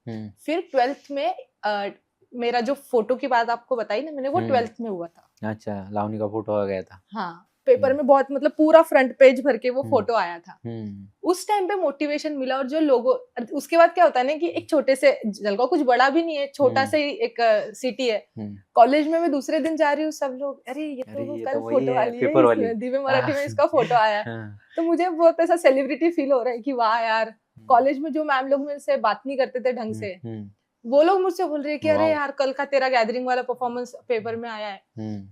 फिर 12th में मेरा जो फोटो की बात आपको बताई ना मैंने, वो 12th में हुआ था। अच्छा, लावनी का फोटो आ गया था। हाँ, पेपर में बहुत, मतलब पूरा फ्रंट पेज भर के वो फोटो आया था। उस टाइम पे मोटिवेशन मिला। और जो लोगों, उसके बाद क्या होता है ना कि एक छोटे से जलगांव कुछ बड़ा भी नहीं है, छोटा से ही एक सिटी है। कॉलेज में मैं दूसरे दिन जा रही हूँ, सब लोग अरे ये तो कल फोटो वाली है, दिव्य मराठी में इसका फोटो आया। तो मुझे बहुत ऐसा सेलिब्रिटी फील हो रहा है कि वाह यार, कॉलेज में जो मैम लोग मेरे से बात नहीं करते थे ढंग से, वो लोग मुझसे बोल रहे हैं कि अरे यार कल का तेरा गैदरिंग वाला परफॉर्मेंस पेपर में आया है।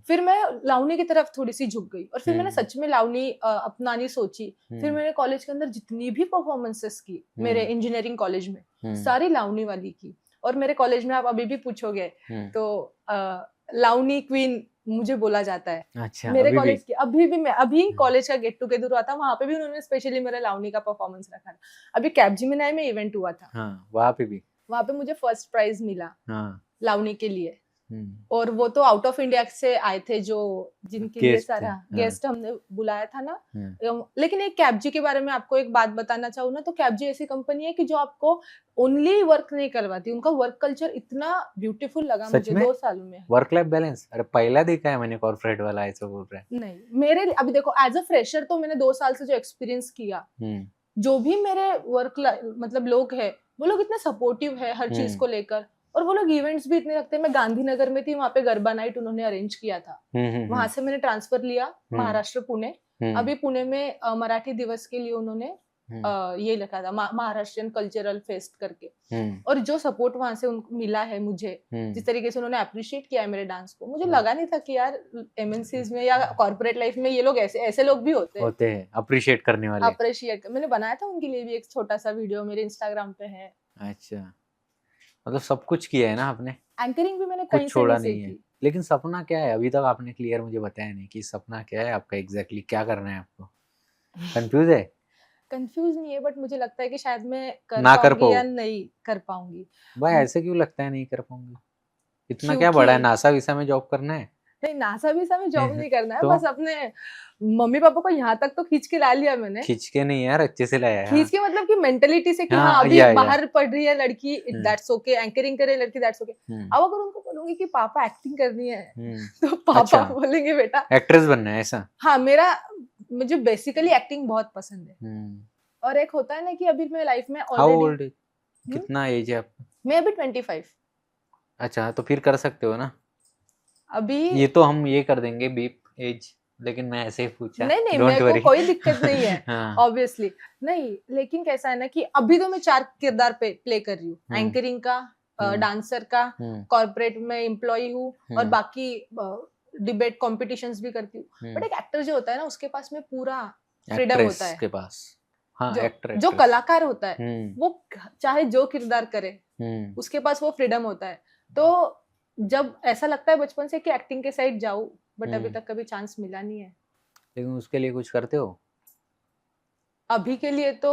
फिर मैं लावनी की तरफ थोड़ी सी झुक गई, और फिर मैंने सच में लावनी अपनानी सोची। फिर मैंने कॉलेज के अंदर जितनी भी परफॉर्मेंसेस की, मेरे इंजीनियरिंग कॉलेज में, सारी लावनी वाली की। और मेरे कॉलेज में आप अभी भी पूछोगे तो लावनी क्वीन मुझे बोला जाता है। अच्छा, मेरे कॉलेज की अभी भी, मैं अभी कॉलेज का गेट टुगेदर हुआ था, वहां पे भी उन्होंने स्पेशली मेरे लावनी का परफॉर्मेंस रखा था। अभी कैपजेमिनाई में इवेंट हुआ था, वहां पे मुझे फर्स्ट प्राइज मिला लावनी के लिए। और वो तो आउट ऑफ इंडिया से आए थे, जो जिनके लिए सारा गेस्ट हमने बुलाया था ना। लेकिन एक कैबजी के बारे में आपको एक बात बताना चाहूँ ना, तो कैबजी ऐसी कंपनी है कि जो आपको ओनली वर्क नहीं करवाती, उनका वर्क कल्चर इतना ब्यूटीफुल लगा मुझे 2 सालों में। वर्क लाइफ बैलेंस, अरे पहला देखा है मैंने कॉर्पोरेट वाला ऐसा बोल रहा है। नहीं, मेरे अभी देखो एज अ फ्रेशर तो मैंने 2 साल से जो एक्सपीरियंस किया, जो भी मेरे वर्क मतलब लोग है, वो लोग इतने सपोर्टिव है हर चीज को लेकर। और वो लोग इवेंट्स भी इतने रखते हैं। मैं गांधीनगर में थी, वहाँ पे गरबा नाइट उन्होंने अरेंज किया था। वहां से मैंने ट्रांसफर लिया महाराष्ट्र पुणे। अभी पुणे में मराठी दिवस के लिए उन्होंने ये लिखा था महाराष्ट्रियन कल्चरल फेस्ट करके। और जो सपोर्ट वहां से उनको मिला है मुझे, जिस तरीके से उन्होंने अप्रिशिएट किया है मेरे डांस को, मुझे लगा नहीं था कि यार एमएनसीज में या कॉर्पोरेट लाइफ में ये लोग ऐसे लोग भी होते हैं अप्रिशिएट करने वाले। अप्रिशिएट मैंने बनाया था उनके लिए भी एक छोटा सा वीडियो, मेरे इंस्टाग्राम पे है। अच्छा, मतलब सब कुछ किया है ना आपने? एंकरिंग भी मैंने कहीं से नहीं सीखी। लेकिन सपना क्या है? अभी तक आपने क्लियर मुझे बताया नहीं कि सपना क्या है आपका, एग्जैक्टली क्या करना है आपको? कंफ्यूज है? कंफ्यूज नहीं है, बट मुझे लगता है कि शायद मैं कर पाऊंगी या नहीं कर पाऊंगी। भाई ऐसे क्यों लगता है नहीं कर पाऊंगी? इतना क्या बड़ा है, नासा विसा में जॉब करना है? नहीं, नासा विसा में जॉब नहीं करना है, तो? बस अपने मम्मी पापा को यहाँ तक तो खींच के ला लिया मैंने। खींच के नहीं यार, अच्छे से लाया है। खींच के मतलब कि मेंटलिटी से कि हाँ, हाँ अभी या। बाहर पढ़ रही है लड़की, दैट्स ओके, एंकरिंग करे लड़की, दैट्स ओके। अब अगर उनको बोलूंगी कि पापा एक्टिंग करनी है तो पापा अच्छा, बोलेंगे बेटा एक्ट्रेस बनना है ऐसा? हाँ, मुझे बेसिकली एक्टिंग बहुत पसंद है। और एक होता है ना कि अभी मैं लाइफ में ऑलरेडी, कितना एज है आपका? मैं अभी 25। अच्छा, तो फिर कर सकते हो ना अभी। ये तो हम ये कर देंगे बीप एज, लेकिन मैं ऐसे ही पूछा। नहीं, मेरे को कोई दिक्कत नहीं है हाँ। ऑब्वियसली नहीं, लेकिन कैसा है ना कि अभी तो मैं 4 किरदार पे प्ले कर रही हूँ, एंकरिंग का, डांसर का, कॉर्पोरेट में एम्प्लॉय हूँ, और बाकी डिबेट कॉम्पिटिशंस भी करती हूँ। बट एक एक्टर जो होता है ना, उसके पास में पूरा फ्रीडम होता है। के पास हाँ, जो कलाकार होता है वो चाहे जो किरदार करे, उसके पास वो फ्रीडम होता है। तो जब ऐसा लगता है बचपन से कि एक्टिंग के साइड जाऊं, बट अभी तक कभी चांस मिला नहीं है। लेकिन उसके लिए कुछ करते हो? अभी के लिए तो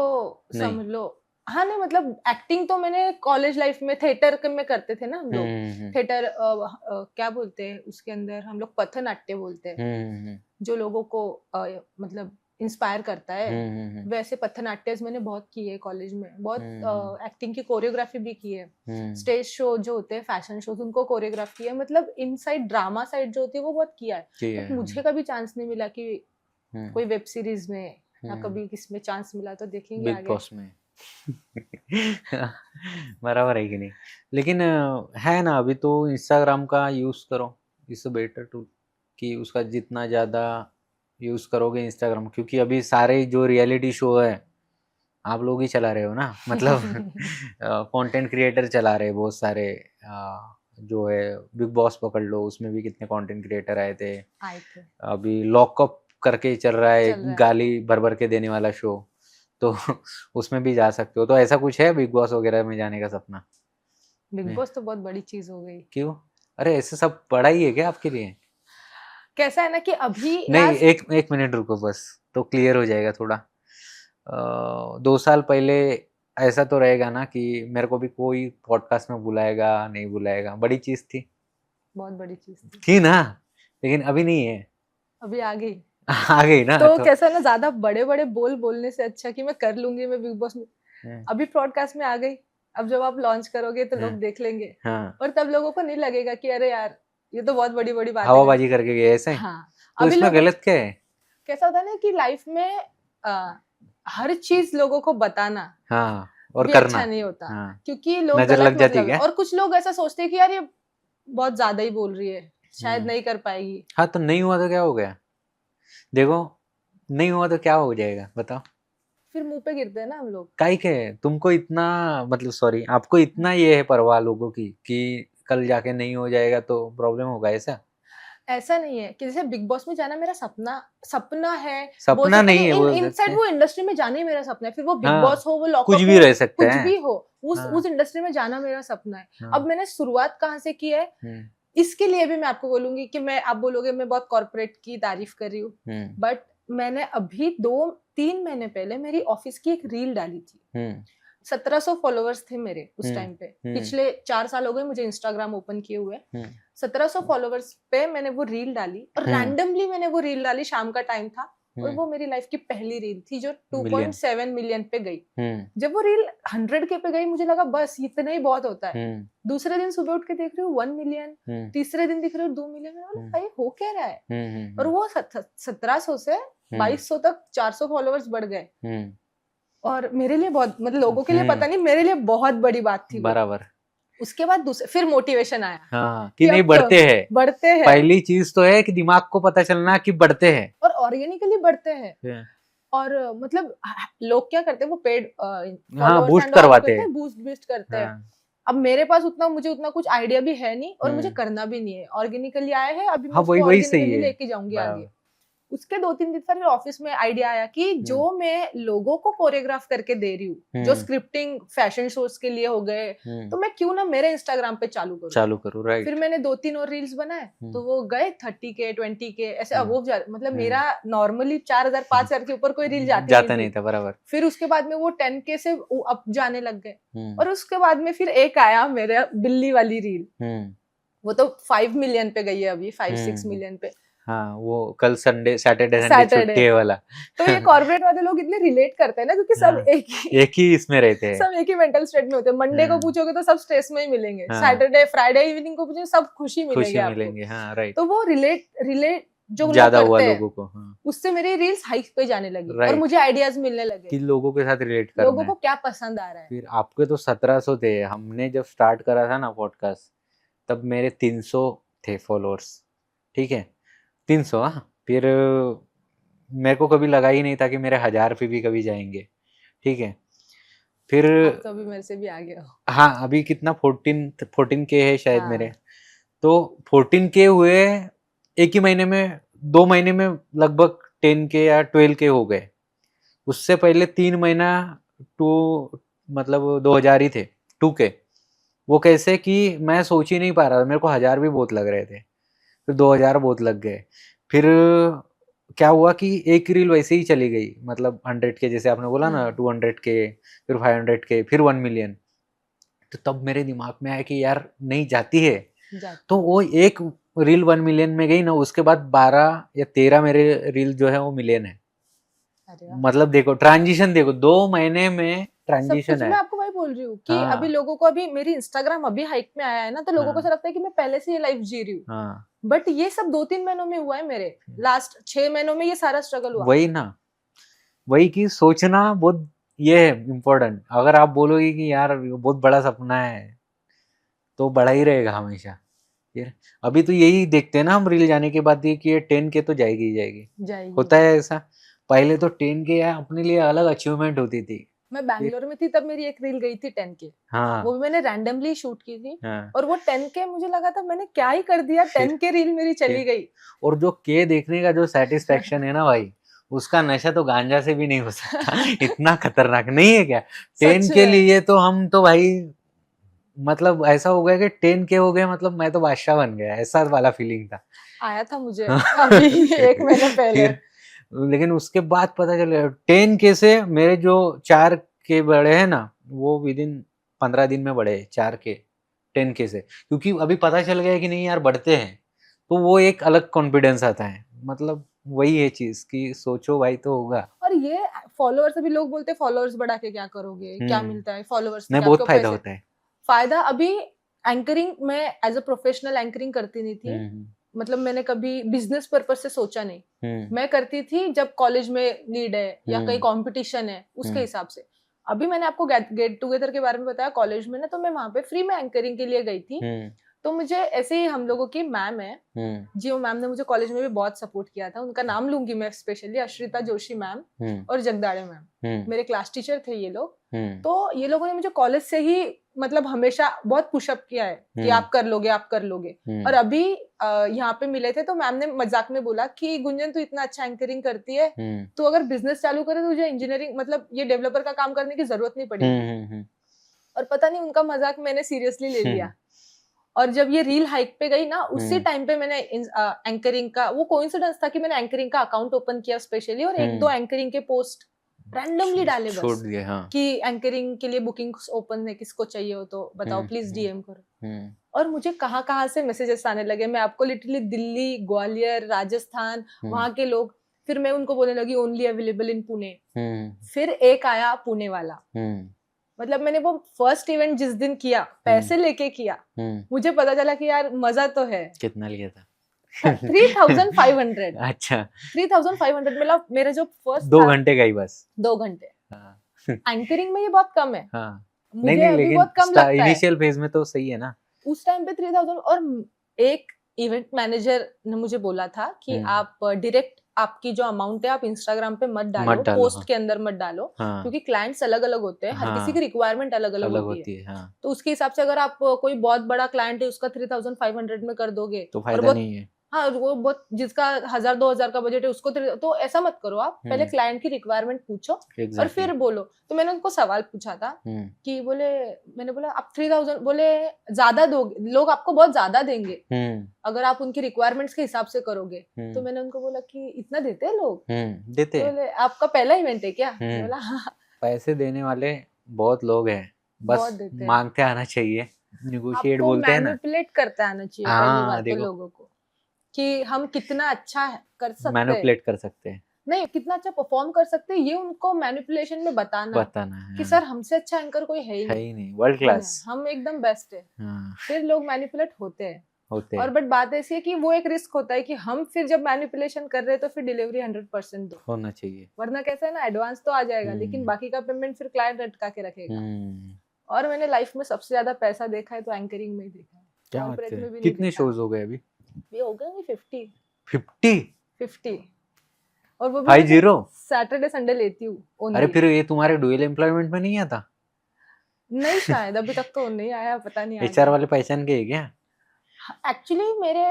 समझ लो हाँ, नहीं मतलब एक्टिंग तो मैंने कॉलेज लाइफ में थिएटर में करते थे ना हम लोग। थिएटर क्या बोलते हैं उसके अंदर, हम लोग पथनाट्य बोलते हैं, जो लोगों को मतलब इंस्पायर करता है। वैसे पथनाट्य मैंने बहुत किए है कॉलेज में, बहुत एक्टिंग की कोरियोग्राफी भी की है। स्टेज शो जो होते हैं, फैशन शोज, उनको कोरियोग्राफ किया है। मतलब इनसाइड ड्रामा साइड जो होती है वो बहुत किया है। मुझे कभी चांस नहीं मिला कि कोई वेब सीरीज में, या कभी किसमें चांस मिला तो देखेंगे बिग बॉस में। बराबर है कि नहीं? लेकिन है ना, अभी तो इंस्टाग्राम का यूज करो, इट्स बेटर टू, कि उसका जितना ज्यादा यूज करोगे इंस्टाग्राम, क्योंकि अभी सारे जो रियलिटी शो है आप लोग ही चला रहे हो ना, मतलब कंटेंट क्रिएटर चला रहे हैं बहुत सारे। जो है बिग बॉस पकड़ लो, उसमें भी कितने कंटेंट क्रिएटर आए थे। अभी लॉकअप करके चल रहा है, गाली भर भर के देने वाला शो, तो उसमें भी जा सकते हो। तो ऐसा कुछ है बिग बॉस वगैरह में जाने का सपना? बिग बॉस तो बहुत बड़ी चीज हो गई। क्यों? अरे ऐसे सब बड़ा ही है क्या आपके लिए? कैसा है ना कि अभी नहीं, एक मिनट रुको बस, तो क्लियर हो जाएगा थोड़ा। 2 साल पहले ऐसा तो रहेगा ना कि मेरे को भी कोई पॉडकास्ट में बुलाएगा नहीं बुलाएगा, बड़ी चीज थी, बहुत बड़ी चीज थी ना। लेकिन अभी नहीं है, अभी आ गई आ गई ना। तो कैसा ना, ज्यादा बड़े बड़े बोलने से अच्छा कि मैं कर लूंगी, मैं बिग बॉस में अभी पॉडकास्ट में आ गई। अब जब आप लॉन्च करोगे तो लोग देख लेंगे, और तब लोगों को नहीं लगेगा कि अरे यार ये तो बहुत बड़ी बात है, हवाबाजी करके गए ऐसे। हाँ, तो इसमें गलत क्या है? कैसा होता है ना कि लाइफ में हर चीज लोगों को बताना और करना अच्छा नहीं होता, क्योंकि लोग नजर लग जाती है। और कुछ लोग ऐसा सोचते हैं कि यार ये बहुत ज्यादा ही बोल रही है, शायद नहीं कर पाएगी। हाँ, तो नहीं हुआ तो क्या हो गया? देखो, नहीं हुआ तो क्या हो जाएगा बताओ? फिर मुंह पे गिरते हैं ना हम लोग। काहे के तुमको इतना, मतलब सॉरी, आपको इतना ये है परवाह लोगों की कि कल जाके नहीं हो जाएगा तो प्रॉब्लम होगा? ऐसा नहीं है कि जैसे बिग बॉस में जाना मेरा सपना है, सपना नहीं है, इनसाइड वो इंडस्ट्री में जाना ही मेरा सपना है। फिर वो बिग बॉस हो, वो लॉकअप कुछ भी रह सकता है, कुछ भी हो, उस इंडस्ट्री में जाना मेरा सपना है। अब मैंने शुरुआत कहाँ से की है, इसके लिए भी मैं आपको बोलूंगी कि आप बोलोगे मैं बहुत कॉर्पोरेट की तारीफ कर रही हूँ, बट मैंने अभी 2-3 महीने पहले मेरी ऑफिस की एक रील डाली थी। 1700 फॉलोअर्स थे मेरे उस टाइम पे। पिछले 4 साल हो गए मुझे इंस्टाग्राम ओपन किए हुए। 1700 फॉलोअर्स पे मैंने वो रील डाली, और रैंडमली मैंने वो रील डाली, शाम का टाइम था, और वो मेरी लाइफ की पहली रील थी जो 2.7 मिलियन पे गई। जब वो रील 100K पे गई, मुझे लगा बस इतना ही बहुत होता है। दूसरे दिन सुबह उठ के देख रही हूँ 1 मिलियन, तीसरे दिन दिख रही हूँ 2 मिलियन। भाई हो क्या रहा है? और वो 1700 से 2200 तक 400 फॉलोअर्स बढ़ गए, और मेरे लिए बहुत, मतलब लोगों के लिए पता नहीं, मेरे लिए बहुत बड़ी बात थी बराबर। उसके बाद फिर मोटिवेशन आया कि नहीं, बढ़ते हैं। पहली चीज तो है कि दिमाग को पता चलना कि बढ़ते हैं, और ऑर्गेनिकली बढ़ते हैं। और मतलब लोग क्या करते हैं, वो पेड बूस्ट करवाते हैं, बूस्ट करते हैं। अब मेरे पास मुझे उतना कुछ आइडिया भी है नहीं, और मुझे करना भी नहीं है। ऑर्गेनिकली आया है, अभी मैं उसको ऑर्गेनिकली लेके जाऊंगी आगे। उसके 2-3 दिन फिर ऑफिस में आइडिया आया कि जो मैं लोगों को कोरियोग्राफ करके दे रही हूँ, जो स्क्रिप्टिंग फैशन शोज के लिए हो गए, तो मैं क्यों ना मेरे इंस्टाग्राम पे चालू करूँ। राइट। फिर मैंने 2-3 और रील्स बनाए, तो वो गए 30K 20K ऐसे अबोव जा, मतलब मेरा नॉर्मली 4000-5000 के ऊपर कोई रील जाता नहीं था बराबर। फिर उसके बाद में वो 10K से अप जाने लग गए, और उसके बाद में फिर एक आया मेरा बिल्ली वाली रील, वो तो 5 मिलियन पे गई है अभी, 5-6 मिलियन पे। हाँ, वो कल सैटरडे छुट्टी है वाला। तो ये कॉर्पोरेट वाले लोग इतने रिलेट करते हैं ना, क्योंकि सब एक ही इसमें रहते हैं, सब एक ही मेंटल स्टेट में होते हैं। मंडे को पूछोगे तो सब स्ट्रेस में ही मिलेंगे, सैटरडे फ्राइडे इवनिंग को पूछोगे सब खुशी मिलेंगे आपको। हाँ राइट। तो वो रिलेट जो ज्यादा लोग हुआ करते हैं लोगों को, हाँ। उससे मेरी रील्स हाइक पे जाने लगी Right. और मुझे आइडियाज मिलने लगे कि लोगों के साथ रिलेट करना लोगों को क्या पसंद आ रहा है। फिर आपके तो 1700 थे, हमने जब स्टार्ट करा था ना पॉडकास्ट तब मेरे 300 थे फॉलोअर्स, ठीक है 300। हाँ, फिर मेरे को कभी लगा ही नहीं था कि मेरे 1000 पे भी कभी जाएंगे, ठीक है। फिर तो अभी मेरे से भी आ गया। हाँ, अभी कितना 14K है शायद। हाँ। मेरे तो 14K हुए एक ही महीने में, 2 महीने में लगभग 10K या 12K हो गए। उससे पहले 3 महीना मतलब 2000 ही थे, 2K। वो कैसे कि मैं सोच ही नहीं पा रहा था, मेरे को 1000 भी बहुत लग रहे थे, फिर 2000 बहुत लग गए। फिर क्या हुआ कि एक रील वैसे ही चली गई, मतलब 100K जैसे आपने बोला ना, 200K, फिर 500K, फिर 1 मिलियन। तो तब मेरे दिमाग में आया कि यार नहीं जाती है। तो वो एक रील 1 मिलियन में गई ना, उसके बाद 12 या 13 मेरे रील जो है वो मिलियन है। मतलब देखो ट्रांजिशन, देखो 2 महीने में ट्रांजिशन है। मैं आपको वही बोल रही हूँ कि अभी लोगों को, अभी मेरी इंस्टाग्राम अभी हाइक में आया है ना, तो लोगों को ऐसा लगता है कि मैं पहले से ये लाइफ जी रही हूँ। बट ये सब 2-3 महीनों में हुआ है मेरे, लास्ट 6 महीनों में ये सारा स्ट्रगल हुआ। वही ना, वही कि सोचना बहुत ये है इम्पोर्टेंट। अगर आप बोलोगे कि यार बहुत बड़ा सपना है तो बड़ा ही रहेगा हमेशा। फिर अभी तो यही देखते हैं ना हम रील जाने के बाद कि ये 10K तो जाएगी ही जाएगी। होता है ऐसा। पहले तो 10K अपने लिए अलग अचीवमेंट होती थी। मैं बैंगलोर में थी तब मेरी एक रील गई थी 10K। हाँ, वो भी मैंने रैंडमली शूट की थी। हाँ, और वो 10K मुझे लगा था मैंने क्या ही कर दिया, 10K रील मेरी चली गई। और जो K देखने का जो सेटिस्फेक्शन है ना भाई, उसका नशा तो गांजा से भी नहीं हो सकता। इतना खतरनाक नहीं है क्या? 10 के लिए तो हम तो भाई, मतलब ऐसा हो गया कि 10K हो गया, मतलब मैं तो बादशाह बन गया, ऐसा वाला फीलिंग था। आया था मुझे अभी 1 महीने पहले। लेकिन उसके बाद पता चला 10K से मेरे जो 4K बढ़े हैं ना, वो विदिन 15 दिन में बढ़े 4K 10K से, क्योंकि अभी पता चल गया कि नहीं यार बढ़ते हैं, तो वो एक अलग कॉन्फिडेंस आता है। मतलब वही है चीज कि सोचो भाई तो होगा। और ये फॉलोअर्स, अभी लोग बोलते हैं फॉलोअर्स बढ़ा के क्या करोगे, क्या मिलता है फॉलोअर्स नहीं, बहुत फायदा होता है। फायदा अभी एंकरिंग में एज अ प्रोफेशनल एंकरिंग करती नहीं थी। मतलब मैंने कभी बिजनेस पर्पस से सोचा नहीं। मैं करती थी जब कॉलेज में नीड है या कहीं कंपटीशन है उसके हिसाब से। अभी मैंने आपको गेट टुगेदर के बारे में बताया कॉलेज में ना, तो मैं वहां पे फ्री में एंकरिंग के लिए गई थी। तो मुझे ऐसे ही हम लोगों की मैम है जियो मैम ने मुझे कॉलेज में भी बहुत सपोर्ट किया था। उनका नाम लूंगी मैं स्पेशली, अश्रिता जोशी मैम और जगदाड़े मैम, मेरे क्लास टीचर थे ये लोग। तो ये लोगों ने मुझे कॉलेज से ही मतलब हमेशा बहुत पुशअप किया है कि आप कर लोगे, आप कर लोगे। और अभी यहाँ पे मिले थे तो मैम ने मजाक में बोला कि गुंजन तू इतना अच्छा एंकरिंग करती है, तो अगर बिजनेस चालू करे तो तुझे इंजीनियरिंग मतलब ये डेवलपर का काम करने की जरूरत नहीं पड़ेगी। और पता नहीं उनका मजाक मैंने सीरियसली ले लिया। और जब ये रील हाइक पे गई ना, उसी टाइम पे मैंने एंकरिंग का, वो कोइंसिडेंस था कि मैंने एंकरिंग का अकाउंट ओपन किया स्पेशली, और 1-2 एंकरिंग के पोस्ट रैंडमली डाले बस कि एंकरिंग के लिए बुकिंग ओपन है, किसको चाहिए हो तो बताओ प्लीज डीएम करो। और मुझे कहाँ से मैसेजेस आने लगे। मैं आपको लिटरली दिल्ली, ग्वालियर, राजस्थान, वहां के लोग। फिर मैं उनको बोलने लगी ओनली अवेलेबल इन पुणे। फिर एक आया पुणे वाला। मतलब मैंने वो फर्स्ट इवेंट जिस दिन किया, पैसे लेके किया, मुझे पता चला कि यार मजा तो है। कितना लिया था? 3,500। अच्छा, 3,500 मतलब मेरा जो फर्स्ट 2 घंटे का ही बस। 2 घंटे। एंकरिंग में ये बहुत कम है। मुझे नहीं, अभी बहुत कम लगता है। इनिशियल फेज में तो सही है ना। उस टाइम पे 3,000। और एक इवेंट मैनेजर ने मुझे बोला था कि आप डायरेक्ट आपकी जो अमाउंट है आप इंस्टाग्राम पे मत डालो, पोस्ट के अंदर मत डालो, क्योंकि क्लाइंट्स अलग अलग होते हैं, हर किसी की रिक्वायरमेंट अलग अलग होती है। तो उसके हिसाब से अगर आप कोई बहुत बड़ा क्लाइंट है उसका 3,500 में कर दोगे तो फायदा नहीं है। हाँ, वो बहुत जिसका 1,000-2,000 का बजट है उसको तो ऐसा मत करो। आप पहले क्लाइंट की रिक्वायरमेंट पूछो और फिर बोलो। तो मैंने उनको सवाल पूछा था कि बोले, मैंने बोला आप 3,000 बोले ज्यादा दोगे, लोग आपको बहुत ज्यादा देंगे अगर आप उनकी रिक्वायरमेंट्स के हिसाब से करोगे। तो मैंने उनको बोला कि इतना देते हैं लोग? देते हैं। बोले आपका पहला इवेंट है क्या? बोला हाँ। पैसे देने वाले बहुत लोग हैं, बस मांगते आना चाहिए। नेगोशिएट बोलते हैं ना, मैनिपुलेट करते आना चाहिए पहली बात तो लोगों को कि हम कितना अच्छा कर सकते हैं, मैनिपुलेट कर सकते हैं, नहीं कितना अच्छा परफॉर्म कर सकते हैं, ये उनको मैनिपुलेशन में बताना है कि सर हमसे अच्छा एंकर कोई है ही नहीं, वर्ल्ड क्लास, हम एकदम बेस्ट है। फिर लोग मैनिपुलेट होते हैं और बट बात ऐसी है कि वो एक रिस्क होता है कि हम फिर जब मैनिपुलेशन कर रहे हैं तो फिर डिलीवरी 100% दो होना चाहिए, वरना कैसा है ना एडवांस तो आ जाएगा लेकिन बाकी का पेमेंट फिर क्लाइंट अटका के रखेगा। और मैंने लाइफ में सबसे ज्यादा पैसा देखा है तो एंकरिंग में ही देखा है। क्या बात है, कितने शोज हो गए अभी? ये हो गए 50 और वो 50 सैटरडे संडे लेती हूँ। अरे फिर ये तुम्हारे डुअल एम्प्लॉयमेंट में नहीं आता? नहीं शायद अभी तक तो नहीं आया, पता नहीं। एचआर वाले पहचान गए क्या? एक्चुअली मेरे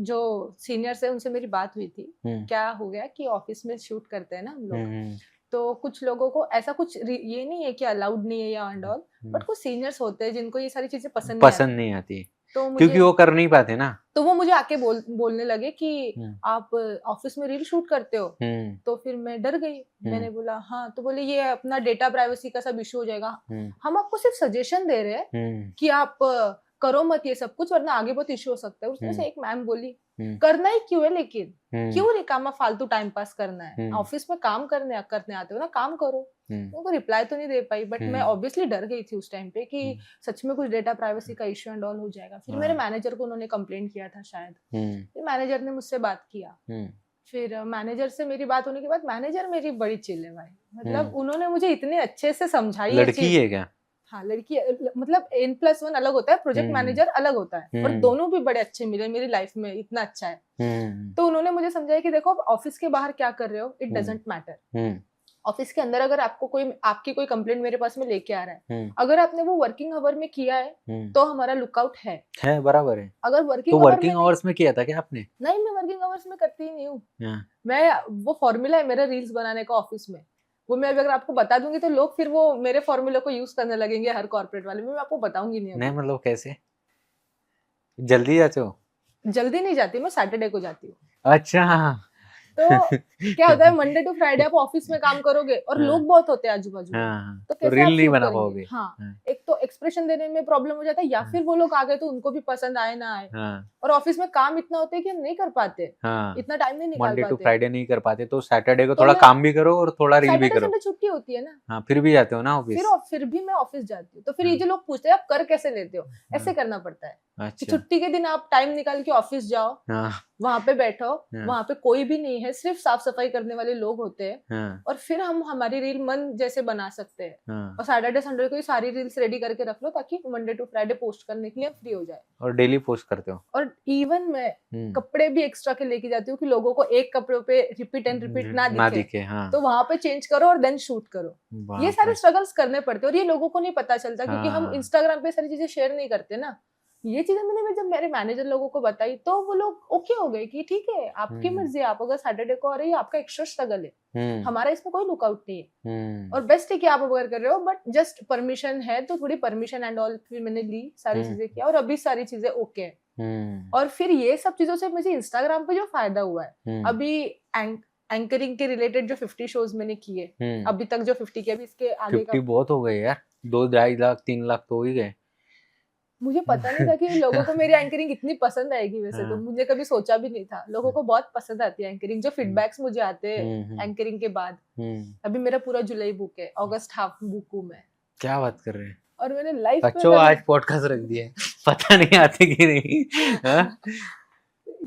जो सीनियर्स है उनसे मेरी बात हुई थी। क्या हो गया कि ऑफिस में शूट करते हैं ना हम लोग, तो कुछ लोगों को ऐसा कुछ ये नहीं है कि अलाउड नहीं है या एंड ऑल, बट कुछ सीनियर्स होते हैं जिनको ये सारी चीजें पसंद नहीं आती। तो क्योंकि वो कर नहीं पाते ना, तो वो मुझे आके बोलने लगे कि आप ऑफिस में रील शूट करते हो। तो फिर मैं डर गई, मैंने बोला हाँ। तो बोले ये अपना डेटा प्राइवेसी का सब इशू हो जाएगा, हम आपको सिर्फ सजेशन दे रहे हैं कि आप करो मत ये सब कुछ वरना आगे बहुत इशू हो सकता है। उसमें से एक मैम बोली करना ही क्यों है, लेकिन क्यों रिकामा फालतू टाइम पास करना है, ऑफिस में काम करने आते हो ना, काम करो। उनको रिप्लाई तो नहीं दे पाई, बट मैं ऑब्वियसली डर गई थी उस टाइम पे कि सच में कुछ डेटा प्राइवेसी का इश्यू एंड ऑल हो जाएगा। फिर मेरे मैनेजर को उन्होंने कंप्लेंट किया था शायद, फिर मैनेजर ने मुझसे बात किया। फिर मैनेजर से मेरी बात होने के बाद, मैनेजर मेरी बड़ी चिल है भाई, मतलब उन्होंने मुझे इतने अच्छे से समझाई। लड़की है क्या? हाँ लड़की, मतलब N+1 अलग होता है, प्रोजेक्ट मैनेजर अलग होता है, और दोनों भी बड़े अच्छे मिले मेरी लाइफ में, इतना अच्छा है। तो उन्होंने मुझे समझाया कि देखो ऑफिस के बाहर क्या कर रहे हो इट डजंट मैटर, ऑफिस के अंदर अगर आपकी कोई कंप्लेंट मेरे पास में लेके आ रहा है, अगर आपने वो वर्किंग आवर में किया है तो हमारा लुकआउट है बराबर है। अगर वर्किंग आवर्स में किया था क्या आपने? नहीं, मैं वर्किंग आवर्स में करती ही नहीं हूँ। मैं वो फॉर्मूला है मेरा रील्स बनाने का ऑफिस में, वो मैं अगर आपको बता दूंगी तो लोग फिर वो मेरे फॉर्मूले को यूज करने लगेंगे हर कॉर्पोरेट वाले में। मैं आपको बताऊंगी नहीं मतलब कैसे? जल्दी जाते हो? जल्दी नहीं जाती, मैं सैटरडे को जाती हूँ। अच्छा। तो क्या होता है, मंडे टू फ्राइडे आप ऑफिस में काम करोगे और लोग बहुत होते हैं आजू बाजू, तो कैसे रील नहीं बना पाओगे। हाँ, एक तो एक्सप्रेशन देने में प्रॉब्लम हो जाता है, या फिर वो लोग आ गए तो उनको भी पसंद आए ना आए, और ऑफिस में काम इतना होता है कि हम नहीं कर पाते, इतना टाइम नहीं निकाल पाते, मंडे टू फ्राइडे नहीं कर पाते, तो सैटरडे को थोड़ा काम भी करो और थोड़ा रील भी करो। छुट्टी होती है ना, फिर भी जाते हो ना ऑफिस? फिर भी मैं ऑफिस जाती हूँ। तो फिर ये जो लोग पूछते हैं आप कर कैसे लेते हो, ऐसे करना पड़ता है कि छुट्टी के दिन आप टाइम निकाल के ऑफिस जाओ, वहां पे बैठो, वहां पे कोई भी नहीं है, सिर्फ साफ सफाई करने वाले लोग होते हैं, और फिर हम हमारी रील मन जैसे बना सकते हैं। और सैटरडे संडे को ही सारी रील्स रेडी करके रख लो ताकि मंडे टू फ्राइडे पोस्ट करने के लिए फ्री हो जाए। और डेली पोस्ट करते हो? और इवन मैं कपड़े भी एक्स्ट्रा के लेके जाती हूँ कि लोगों को एक कपड़े पे रिपीट एंड रिपीट ना दिखे। तो वहां पे चेंज करो और देन शूट करो। ये सारे स्ट्रगल्स करने पड़ते हैं और ये लोगों को नहीं पता चलता क्योंकि हम इंस्टाग्राम पे सारी चीजें शेयर नहीं करते ना। ये चीजें मैंने जब मेरे मैनेजर लोगों को बताई तो वो लोग ओके हो गए कि ठीक है आपकी मर्जी, आप अगर सैटरडे को आ रही है आपका एक्स्ट्रा स्ट्रगल है, हमारा इसमें कोई लुकआउट नहीं है, और बेस्ट है कि आप अगर कर रहे हो, बट जस्ट परमिशन है तो थोड़ी परमिशन एंड ऑल फिर मैंने ली, सारी चीजें किया और अभी सारी चीजें ओके है। और फिर ये सब चीजों से मुझे इंस्टाग्राम पे जो फायदा हुआ है, अभी एंकरिंग के रिलेटेड जो 50 शोज मैंने किए अभी तक, जो 50 के, अभी इसके आगे 50 बहुत हो गए यार, 2-2.5 लाख 3 लाख तो हो ही गए। मुझे पता नहीं था कि लोगों को मेरी एंकरिंग इतनी पसंद आएगी, वैसे तो मुझे कभी सोचा भी नहीं था। लोगों को बहुत पसंद आती है एंकरिंग, जो फीडबैक्स मुझे आते हैं एंकरिंग के बाद। अभी मेरा पूरा जुलाई बुक है, अगस्त हाफ बुक हूँ मैं। क्या बात कर रहे हैं? और मैंने लाइफ बच्चों आज पॉडकास्ट रख दिया, पता नहीं आते कि नहीं।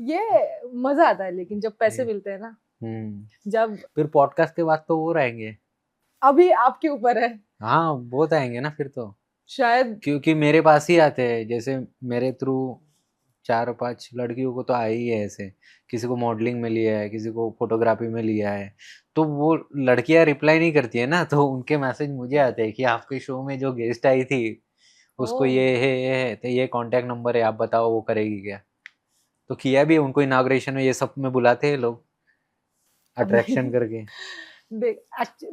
ये मजा आता है लेकिन जब पैसे मिलते हैं ना, जब फिर पॉडकास्ट के बाद तो वो रहेंगे, अभी आपके ऊपर है। हाँ बहुत आएंगे ना फिर तो शायद, क्योंकि मेरे पास ही आते हैं, जैसे मेरे थ्रू 4-5 लड़कियों को तो आई ही है ऐसे, किसी को मॉडलिंग में लिया है, किसी को फोटोग्राफी में लिया है, तो वो लड़कियां रिप्लाई नहीं करती है ना, तो उनके मैसेज मुझे आते हैं कि आपके शो में जो गेस्ट आई थी उसको ये है तो ये कांटेक्ट नंबर है, आप बताओ वो करेगी क्या। तो किया भी उनको, इनॉग्रेशन में ये सब में बुलाते हैं लोग अट्रैक्शन करके। देख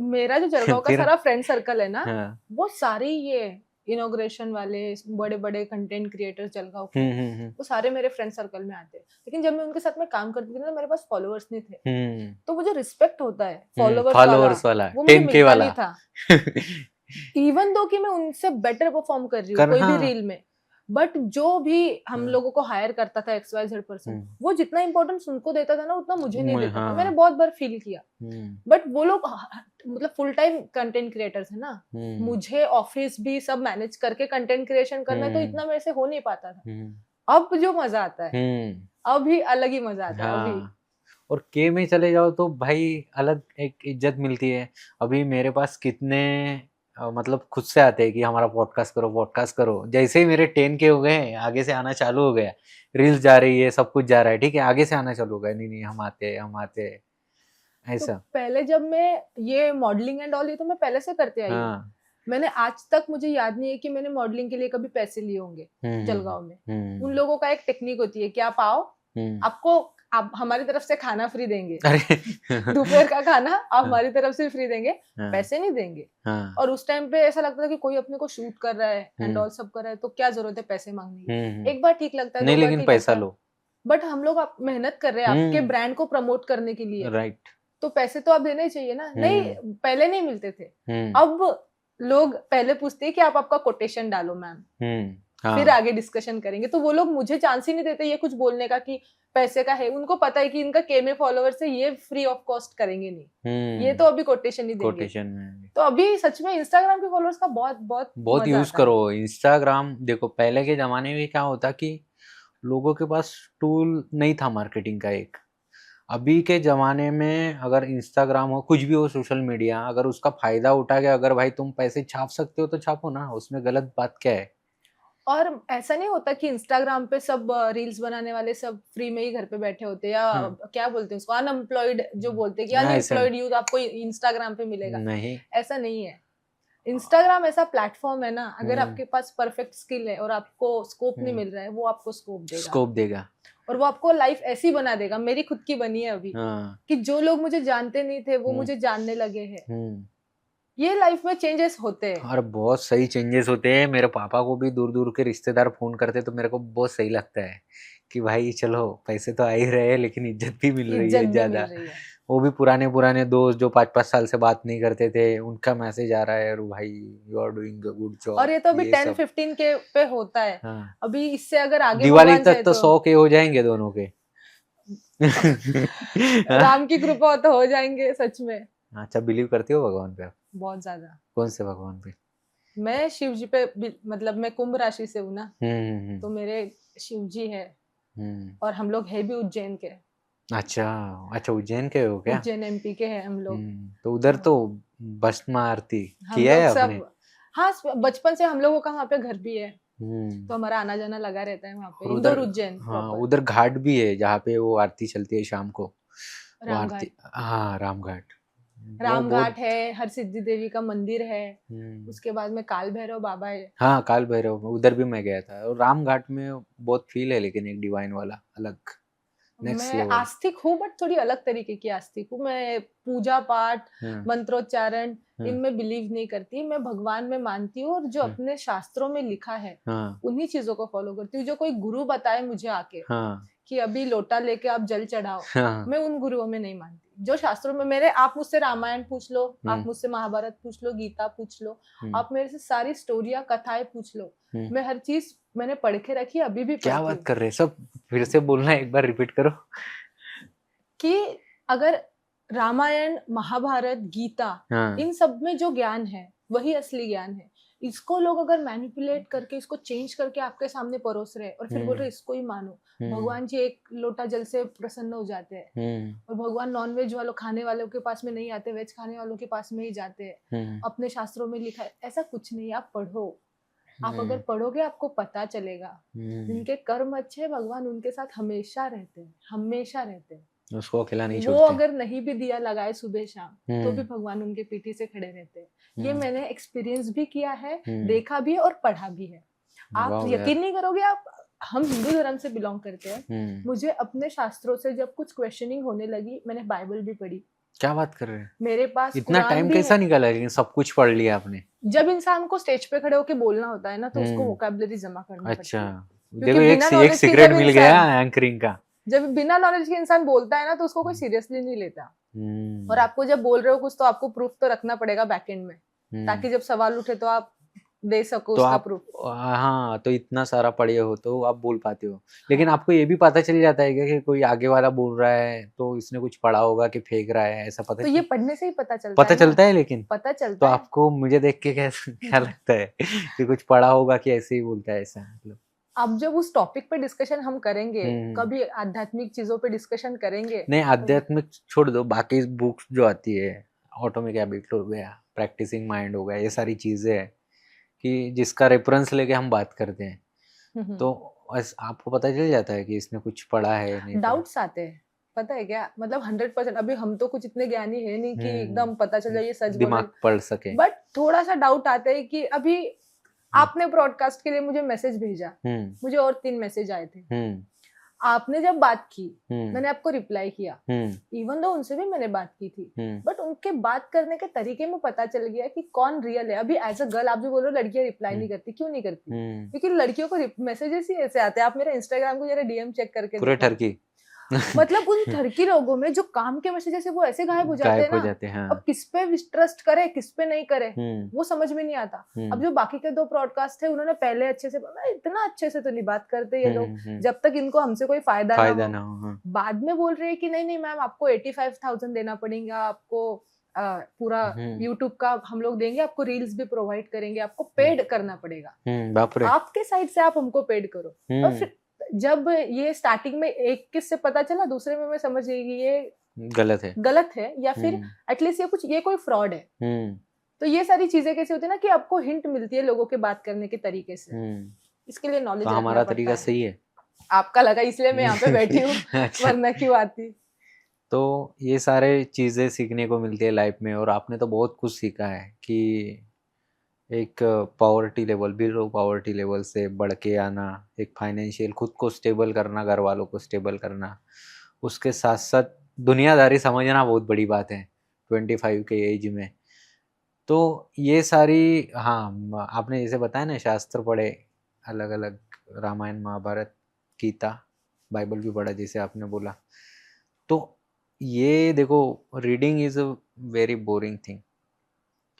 मेरा जो जलगांव का सारा फ्रेंड सर्कल है ना, वो सारे ये इनॉग्रेशन वाले बड़े बड़े कंटेंट क्रिएटर्स जलगांव के, वो सारे मेरे फ्रेंड सर्कल में आते हैं। लेकिन जब मैं उनके साथ में काम करती थी ना, मेरे पास फॉलोअर्स नहीं थे, तो मुझे रिस्पेक्ट होता है फॉलोअर्स वाला, वो मुझे मिलता नहीं था। इवन दो कि मैं उनसे बेटर परफॉर्म कर रही हूँ कोई भी रील में, बट जो भी हम लोगों को हायर करता था XYZ पर्सन, वो जितना इंपॉर्टेंस उनको देता था ना उतना मुझे नहीं देता था। मैंने बहुत बार फील किया, बट वो लोग मतलब फुल टाइम कंटेंट क्रिएटर्स है ना, मुझे ऑफिस भी सब मैनेज करके कंटेंट क्रिएशन करना है, तो इतना मेरे से हो नहीं पाता था। अब जो मजा आता है अभी अलग ही मजा आता है अभी। और के में चले जाओ तो भाई अलग एक इज्जत मिलती है। अभी मेरे पास कितने मतलब खुद से आते हैं कि हमारा पॉडकास्ट करो। जैसे ही मेरे 10K हो गए, आगे से आना चालू हो गया, रील्स जा रही है, सब कुछ जा रहा है, ठीक है, आगे से आना चालू हो गया, नहीं हम आते ऐसा। तो पहले जब मैं ये मॉडलिंग एंड ऑल, ये तो मैं पहले से करते आई हूँ। मैंने आज तक, मुझे याद नहीं है कि मैंने मॉडलिंग के लिए कभी पैसे लिए होंगे जलगांव में। उन लोगों का एक टेक्निक होती है कि आप आओ, आपको आप हमारी तरफ से खाना फ्री देंगे, दोपहर का खाना आप हमारी तरफ से फ्री देंगे, पैसे नहीं देंगे। और उस टाइम पे ऐसा लगता था कि कोई अपने को शूट कर रहा है एंड ऑल सब कर रहा है, तो क्या जरूरत है पैसे मांगने की। एक बार ठीक लगता है, नहीं, लेकिन पैसा लो। बट हम लोग मेहनत कर रहे हैं आपके ब्रांड को प्रमोट करने के लिए, राइट, तो पैसे तो आप देने ही चाहिए ना। नहीं, पहले नहीं मिलते थे, अब लोग पहले पूछते हैं कि आप आपका कोटेशन डालो मैम, फिर आगे डिस्कशन करेंगे। तो वो लोग मुझे चांस ही नहीं देते ये कुछ बोलने का कि पैसे का है। उनको पता है कि इनका केमे फॉलोअर्स है, ये फ्री ऑफ कॉस्ट करेंगे नहीं, ये तो अभी कोटेशन ही देंगे। तो अभी सच में इंस्टाग्राम के फॉलोअर्स का बहुत यूज करो इंस्टाग्राम। देखो पहले के जमाने में क्या होता कि लोगों के पास टूल नहीं था मार्केटिंग का एक। अभी के जमाने में अगर इंस्टाग्राम हो, कुछ भी हो, सोशल मीडिया, अगर उसका फायदा उठा के अगर भाई तुम पैसे छाप सकते हो तो छापो ना, उसमें गलत बात क्या है। और ऐसा नहीं होता कि इंस्टाग्राम पे सब रील्स बनाने वाले सब फ्री में ही घर पे बैठे होते हैं, या क्या बोलते हैं उसको, अनएम्प्लॉयड जो बोलते हैं कि अनएम्प्लॉयड यूथ आपको इंस्टाग्राम पे मिलेगा। नहीं, ऐसा नहीं है। इंस्टाग्राम ऐसा प्लेटफॉर्म है ना, अगर आपके पास परफेक्ट स्किल है और आपको स्कोप नहीं मिल रहा है, वो आपको स्कोप देगा और वो आपको लाइफ ऐसी बना देगा। मेरी खुद की बनी है अभी कि जो लोग मुझे जानते नहीं थे वो मुझे जानने लगे हैं। ये लाइफ में चेंजेस होते हैं और बहुत सही चेंजेस होते हैं। मेरे पापा को भी दूर दूर के रिश्तेदार फोन करते तो मेरे को बहुत सही लगता है कि भाई चलो पैसे तो आ ही रहे हैं लेकिन इज्जत भी मिल रही है ज्यादा। वो भी पुराने दोस्त जो 5-5 साल से बात नहीं करते थे, उनका मैसेज आ रहा है, अरे भाई you are doing a good job. और ये तो अभी 10-15 के पे होता है। अभी इससे अगर आगे दिवाली तक तो 100 के हो जाएंगे दोनों के। राम की कृपा तो हो जाएंगे सच में। अच्छा, बिलीव करते हो भगवान पे? बहुत ज्यादा। कौन से भगवान पे? मैं शिव जी पे, मतलब मैं कुंभ राशि से हूँ ना, तो मेरे शिव जी है। और हम लोग है भी उज्जैन के। अच्छा उज्जैन के हो क्या? उज्जैन MP के हैं हम लोग। तो उधर तो भस्म आरती किया है आपने? हाँ, बचपन से हम लोगों का वहाँ पे घर भी है, तो हमारा आना जाना लगा रहता है वहाँ पे। इंदौर उज्जैन। हाँ, उधर घाट भी है जहाँ पे वो आरती चलती है शाम को। हाँ, रामघाट है, हर सिद्धि देवी का मंदिर है, उसके बाद में काल भैरव बाबा है। हाँ, काल भैरव, उधर भी मैं गया था। और रामघाट में बहुत फील है, लेकिन एक डिवाइन वाला अलग। मैं आस्तिक हूँ, बट थोड़ी अलग तरीके की आस्तिक हूँ। मैं पूजा पाठ, मंत्रोच्चारण इनमें बिलीव नहीं करती। मैं भगवान में मानती हूँ, और जो अपने शास्त्रों में लिखा है उन्हीं चीजों को फॉलो करती हूँ। जो कोई गुरु बताए मुझे आके कि अभी लोटा लेके आप जल चढ़ाओ, मैं उन गुरुओं में नहीं मानती। जो शास्त्रों में मेरे, आप मुझसे रामायण पूछ लो, आप मुझसे महाभारत पूछ लो, गीता पूछ लो, आप मेरे से सारी स्टोरियां, कथाएं पूछ लो, मैं हर चीज मैंने पढ़ के रखी, अभी भी क्या बात कर रहे हैं। सब फिर से बोलना, एक बार रिपीट करो। कि अगर रामायण, महाभारत, गीता, इन सब में जो ज्ञान है वही असली ज्ञान है। इसको लोग अगर मैनिपुलेट करके, इसको चेंज करके आपके सामने परोस रहे और फिर बोल रहे इसको ही मानो, भगवान जी एक लोटा जल से प्रसन्न हो जाते हैं। और भगवान नॉनवेज वालों, खाने वालों के पास में नहीं आते, वेज खाने वालों के पास में ही जाते हैं। अपने शास्त्रों में लिखा है, ऐसा कुछ नहीं। आप पढ़ो, आप अगर पढ़ोगे आपको पता चलेगा। जिनके कर्म अच्छे हैं, भगवान उनके साथ हमेशा रहते हैं, हमेशा रहते हैं। उसको अकेला नहीं वो छोड़ते। अगर नहीं भी दिया लगाए सुबह शाम, तो भी भगवान उनके पीठी से खड़े रहते हैं। ये मैंने एक्सपीरियंस भी किया है, देखा भी है और पढ़ा भी है। आप यकीन नहीं करोगे। आप, हम हिंदू धर्म से बिलोंग करते हैं। मुझे अपने शास्त्रों से जब कुछ क्वेश्चनिंग होने लगी, मैंने बाइबल भी पढ़ी। क्या बात कर रहे हैं? मेरे पास इतना टाइम कैसा निकाला, लेकिन सब कुछ पढ़ लिया आपने? जब इंसान को स्टेज पे खड़े होके बोलना होता है ना, तो उसको वोकैबुलरी जमा करना पड़ता है। देखो, एक सीक्रेट मिल गया एंकरिंग का। जब बिना नॉलेज के इंसान बोलता है ना, तो उसको कोई सीरियसली नहीं लेता। और आपको जब बोल रहे हो कुछ, तो आपको प्रूफ तो रखना पड़ेगा बैक एंड में। ताकि जब सवाल उठे तो आप दे सको तो उसका आप प्रूफ। हाँ, तो इतना सारा पढ़े हो तो आप बोल पाते हो। लेकिन आपको ये भी पता चल जाता है क्या कि कोई आगे वाला बोल रहा है तो इसने कुछ पढ़ा होगा कि फेंक रहा है, ऐसा पता तो ये पढ़ने से ही पता चलता पता है ना, चलता है लेकिन पता तो चलता है। आपको मुझे देख के क्या लगता है कि कुछ पढ़ा होगा कि ऐसे ही बोलता है ऐसा मतलब? अब जब उस टॉपिक पे डिस्कशन हम करेंगे, हम्म। कभी आध्यात्मिक चीजों पे डिस्कशन करेंगे, नहीं, तो आध्यात्मिक छोड़ दो, बाकी बुक्स जो आती है, एटॉमिक हैबिट हो गया, प्रैक्टिसिंग माइंड हो गया, ये सारी चीजें हैं कि जिसका रेफरेंस लेके हम बात करते हैं, तो आपको पता चल जाता है कि इसने कुछ पढ़ा है नहीं पढ़ा। डाउट्स आते हैं, पता है क्या, मतलब 100%। अभी हम तो कुछ इतने ज्ञानी है नहीं कि एकदम पता चल जाए ये सच बोल रहे दिमाग पढ़ सके, हैं, बट थोड़ा सा डाउट आता है कि अभी आपने ब्रॉडकास्ट के लिए मुझे मैसेज भेजा, मुझे और 3 मैसेज आए थे, आपने जब बात की मैंने आपको रिप्लाई किया, इवन दो उनसे भी मैंने बात की थी, बट उनके बात करने के तरीके में पता चल गया कि कौन रियल है। अभी एज अ गर्ल आप जो बोल रहे हो लड़कियां रिप्लाई नहीं करती, क्यों नहीं करती? क्योंकि लड़कियों को मैसेजेस ही ऐसे आते हैं। आप मेरा इंस्टाग्राम को जरा डीएम चेक करके पूरे देखो, ठरकी मतलब उन ठरकी लोगों में जो काम के मैसेजेस है वो ऐसे गायब हो जाते हैं ना, हाँ। अब किस पे ट्रस्ट करे किस पे नहीं करे वो समझ में नहीं आता। अब जो बाकी के 2 ब्रॉडकास्ट थे उन्होंने पहले अच्छे से, इतना अच्छे से तो नहीं बात करते ये लोग, जब तक इनको हमसे कोई फायदा ना हो। बाद में बोल रहे हैं कि नहीं मैम आपको 85,000 देना पड़ेगा, आपको पूरा यूट्यूब का हम लोग देंगे, आपको रील्स भी प्रोवाइड करेंगे, आपको पेड करना पड़ेगा, आपके साइड से आप हमको पेड करो। और फिर जब ये स्टार्टिंग में एक किस से पता चला, दूसरे में मैं समझ गई कि ये गलत है या फिर एटलीस्ट ये कोई फ्रॉड है। तो ये सारी चीजें कैसे होती है ना कि आपको हिंट मिलती है लोगों के बात करने के तरीके से, इसके लिए नॉलेज रखना हमारा पड़ता तरीका है। सही है, आपका लगा इसलिए मैं यहाँ पे बैठी हूँ, अच्छा। वरना क्यों आती। तो ये सारे चीजें सीखने को मिलती है लाइफ में, और आपने तो बहुत कुछ सीखा है कि एक poverty level, below poverty level से बढ़ के आना, एक फाइनेंशियल खुद को स्टेबल करना, घर वालों को स्टेबल करना, उसके साथ साथ दुनियादारी समझना बहुत बड़ी बात है 25 के एज में। तो ये सारी, हाँ आपने जैसे बताया ना, शास्त्र पढ़े अलग अलग, रामायण महाभारत गीता बाइबल भी पढ़ा जैसे आपने बोला, तो ये देखो reading is a very boring thing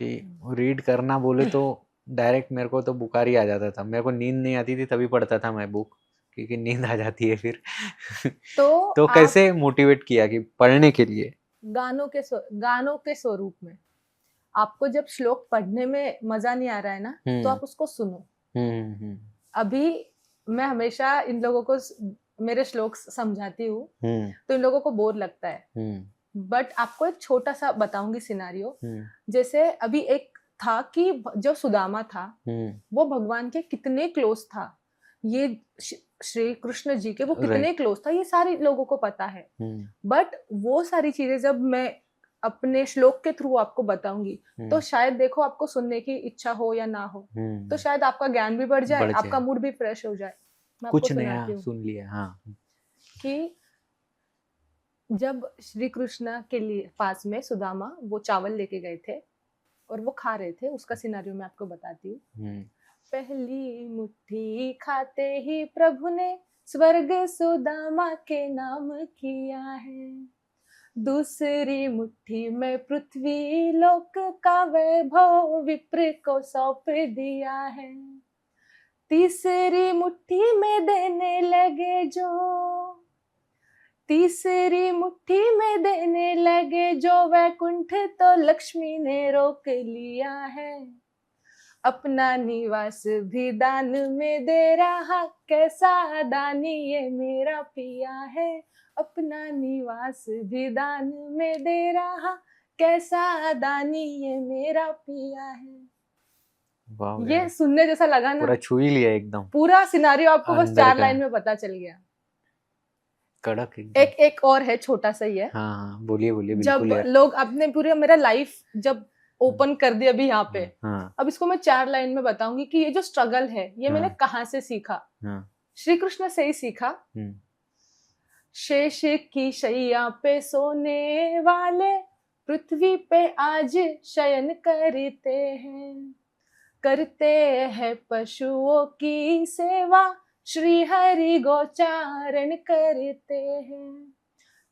कि रीड करना बोले तो डायरेक्ट मेरे को तो बुखार ही आ जाता था, मेरे को नींद नहीं आती थी तभी पढ़ता था मैं बुक, क्योंकि नींद आ जाती है फिर। तो कैसे मोटिवेट किया कि पढ़ने के लिए? गानों के स्वरूप में आपको जब श्लोक पढ़ने में मजा नहीं आ रहा है ना, तो आप उसको सुनो। अभी मैं हमेशा इन लोगों को मेरे श्लोक समझाती हूँ, तो इन लोगों को बोर लगता है, बट आपको एक छोटा सा बताऊंगी सिनारियो। जैसे अभी एक था कि जो सुदामा था वो भगवान के कितने क्लोज था, ये श्री कृष्ण जी के वो कितने क्लोज था, ये सारे लोगों को पता है। बट वो सारी चीजें जब मैं अपने श्लोक के थ्रू आपको बताऊंगी, तो शायद देखो आपको सुनने की इच्छा हो या ना हो, तो शायद आपका ज्ञान भी बढ़ जाए, आपका मूड भी फ्रेश हो जाए। मैं कुछ नया सुन लिया। हाँ, कि जब श्री कृष्ण के लिए पास में सुदामा वो चावल लेके गए थे और वो खा रहे थे, उसका सिनारियो मैं आपको बताती हूँ। पहली मुट्ठी खाते ही प्रभु ने स्वर्ग सुदामा के नाम किया है, दूसरी मुट्ठी में पृथ्वी लोक का वैभव विप्र को सौंप दिया है, तीसरी मुट्ठी में देने लगे जो वैकुंठ तो लक्ष्मी ने रोक लिया है, अपना निवास भी दान में दे रहा, कैसा दानी ये मेरा पिया है, अपना निवास भी दान में दे रहा, कैसा दानी ये मेरा पिया है। ये सुनने जैसा लगा ना, पूरा छू ही लिया एकदम, पूरा सिनारियो आपको बस 4 लाइन में पता चल गया। कड़क एक और है, छोटा सा ही है। हाँ बोलिए बिल्कुल। जब लोग अपने पूरे मेरा लाइफ जब ओपन कर दिया अभी यहाँ पे, अब इसको मैं 4 लाइन में बताऊंगी कि ये जो स्ट्रगल है ये मैंने कहाँ से सीखा। श्री कृष्ण से ही सीखा। शेष की शैया पे सोने वाले पृथ्वी पे आज शयन करते हैं पशुओं की सेवा, श्री हरि गोचारण करते हैं,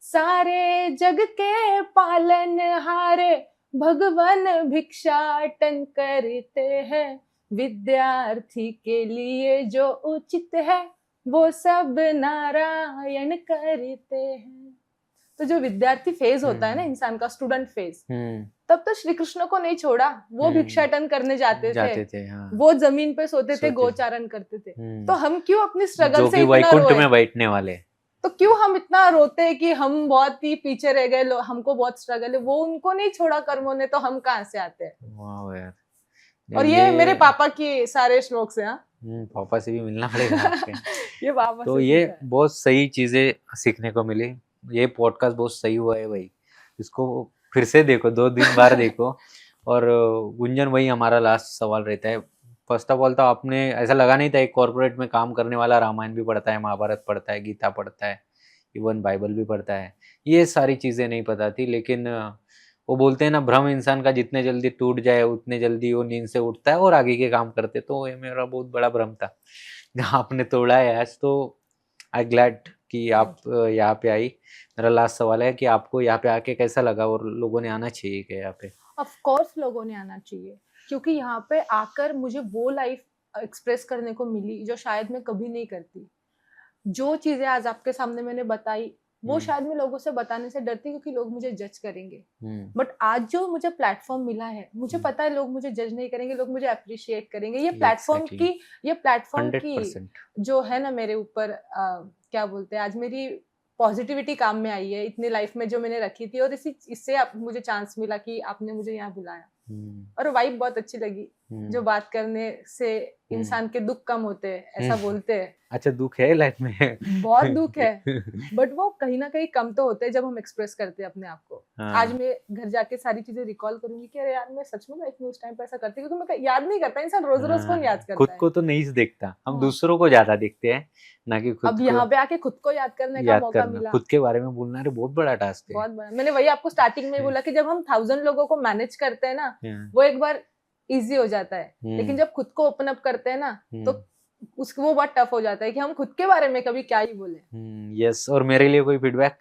सारे जग के पालन हारे भगवान भिक्षाटन करते हैं, विद्यार्थी के लिए जो उचित है वो सब नारायण करते हैं। तो जो विद्यार्थी फेज होता है ना इंसान का, स्टूडेंट फेज, तब तो श्री कृष्ण को नहीं छोड़ा, वो भिक्षाटन करने जाते थे, हाँ। वो जमीन पे सोते थे, गोचारण करते थे। तो हम क्यों अपनी स्ट्रगल से इतना वैकुंठ में बैठने वाले, तो क्यों हम इतना रोते हैं कि हम बहुत ही पीछे रह गए, हमको बहुत स्ट्रगल है। वो उनको नहीं छोड़ा कर्मों ने, तो हम कहाँ से आते हैं। वाह यार। और ये मेरे पापा की सारे श्लोक से। हाँ, पापा से भी मिलना पड़ेगा ये पापा तो से ये बहुत सही चीजें सीखने को मिली। ये पॉडकास्ट बहुत सही हुआ है भाई, इसको फिर से देखो, 2 दिन बार देखो। और गुंजन, वही हमारा लास्ट सवाल रहता है। फर्स्ट ऑफ ऑल तो आपने ऐसा लगा नहीं था एक कॉर्पोरेट में काम करने वाला रामायण भी पढ़ता है, महाभारत पढ़ता है, गीता पढ़ता है, इवन बाइबल भी पढ़ता है, ये सारी चीज़ें नहीं पता थी। लेकिन वो बोलते हैं ना, भ्रम इंसान का जितने जल्दी टूट जाए उतने जल्दी वो नींद से उठता है और आगे के काम करते। तो ये मेरा बहुत बड़ा भ्रम था, आपने तोड़ा है आज। तो आई ग्लैड कि आप यहाँ पे आई। मेरा लास्ट सवाल है कि आपको यहाँ पे आके कैसा लगा, और लोगों ने आना चाहिए क्या यहाँ पे? ऑफ कोर्स लोगों ने आना चाहिए, क्योंकि यहाँ पे आकर मुझे वो लाइफ एक्सप्रेस करने को मिली जो शायद मैं कभी नहीं करती। जो चीजें आज आपके सामने मैंने बताई, वो शायद मैं लोगों से बताने से डरती, क्योंकि लोग मुझे जज करेंगे। बट आज जो मुझे प्लेटफॉर्म मिला है, मुझे पता है लोग मुझे जज नहीं करेंगे, लोग मुझे अप्रिशिएट करेंगे। ये प्लेटफॉर्म की जो है ना मेरे ऊपर, क्या बोलते हैं, आज मेरी पॉजिटिविटी काम में आई है इतनी लाइफ में जो मैंने रखी थी। और इससे मुझे चांस मिला कि आपने मुझे यहाँ बुलाया, और वाइब बहुत अच्छी लगी। जो बात करने से इंसान के दुख कम होते हैं, ऐसा बोलते हैं। अच्छा, दुख है लाइफ में? बहुत दुख है, बट वो कहीं ना कहीं कम तो होते हैं जब हम एक्सप्रेस करते हैं अपने आप को। आज मैं घर जाके सारी चीजें रिकॉल करूंगी कि अरे यार, मैं सच में लाइफ में उस टाइम पे ऐसा करती, क्योंकि मैं याद नहीं करता। इंसान रोज रोज कौन याद करता खुद को तो नहीं देखता, हम दूसरों को ज्यादा देखते हैं ना कि खुद। अब यहाँ पे आके खुद को याद करने का मौका मिला, खुद के बारे में बोलना बहुत बड़ा टास्क है। बहुत बड़ा। मैंने वही आपको स्टार्टिंग में बोला कि जब हम 1000 लोगों को मैनेज करते हैं ना, वो एक बार इजी हो जाता है। लेकिन जब खुद को ओपन अप करते हैं ना, तो उसको वो बहुत टफ हो जाता है कि हम खुद के बारे में कभी क्या ही बोले। यस। और मेरे लिए कोई फीडबैक?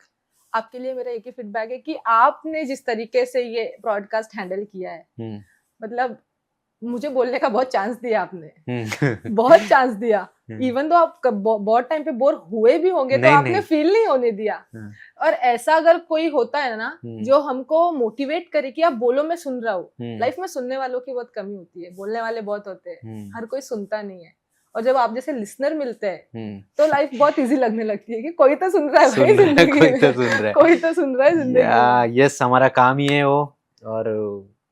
आपके लिए मेरा एक ही फीडबैक है कि आपने जिस तरीके से ये ब्रॉडकास्ट हैंडल किया है, मतलब मुझे बोलने का बहुत चांस दिया आपने, बहुत चांस दिया। इवन तो आप बहुत टाइम पे बोर हुए भी होंगे, तो आपने फील नहीं होने दिया। और ऐसा अगर कोई होता है ना जो हमको मोटिवेट करे कि आप बोलो, मैं सुन रहा हूँ। लाइफ में सुनने वालों की बहुत कमी होती है, बोलने वाले बहुत होते हैं, हर कोई सुनता नहीं है। और जब आप जैसे लिसनर मिलते हैं तो लाइफ बहुत इजी लगने लगती है कि कोई तो सुन रहा है भाई जिंदगी में, कोई तो सुन रहा है जिंदगी में। यस, हमारा काम ही है वो। और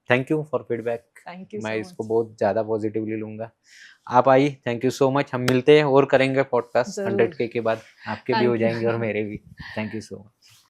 थैंक यू फॉर फीडबैक। मैं इसको बहुत ज्यादा पॉजिटिवली लूंगा। आप आई, थैंक यू सो मच। हम मिलते हैं और करेंगे पॉडकास्ट 100K के बाद, आपके भी हो जाएंगे और मेरे भी। Thank you so much.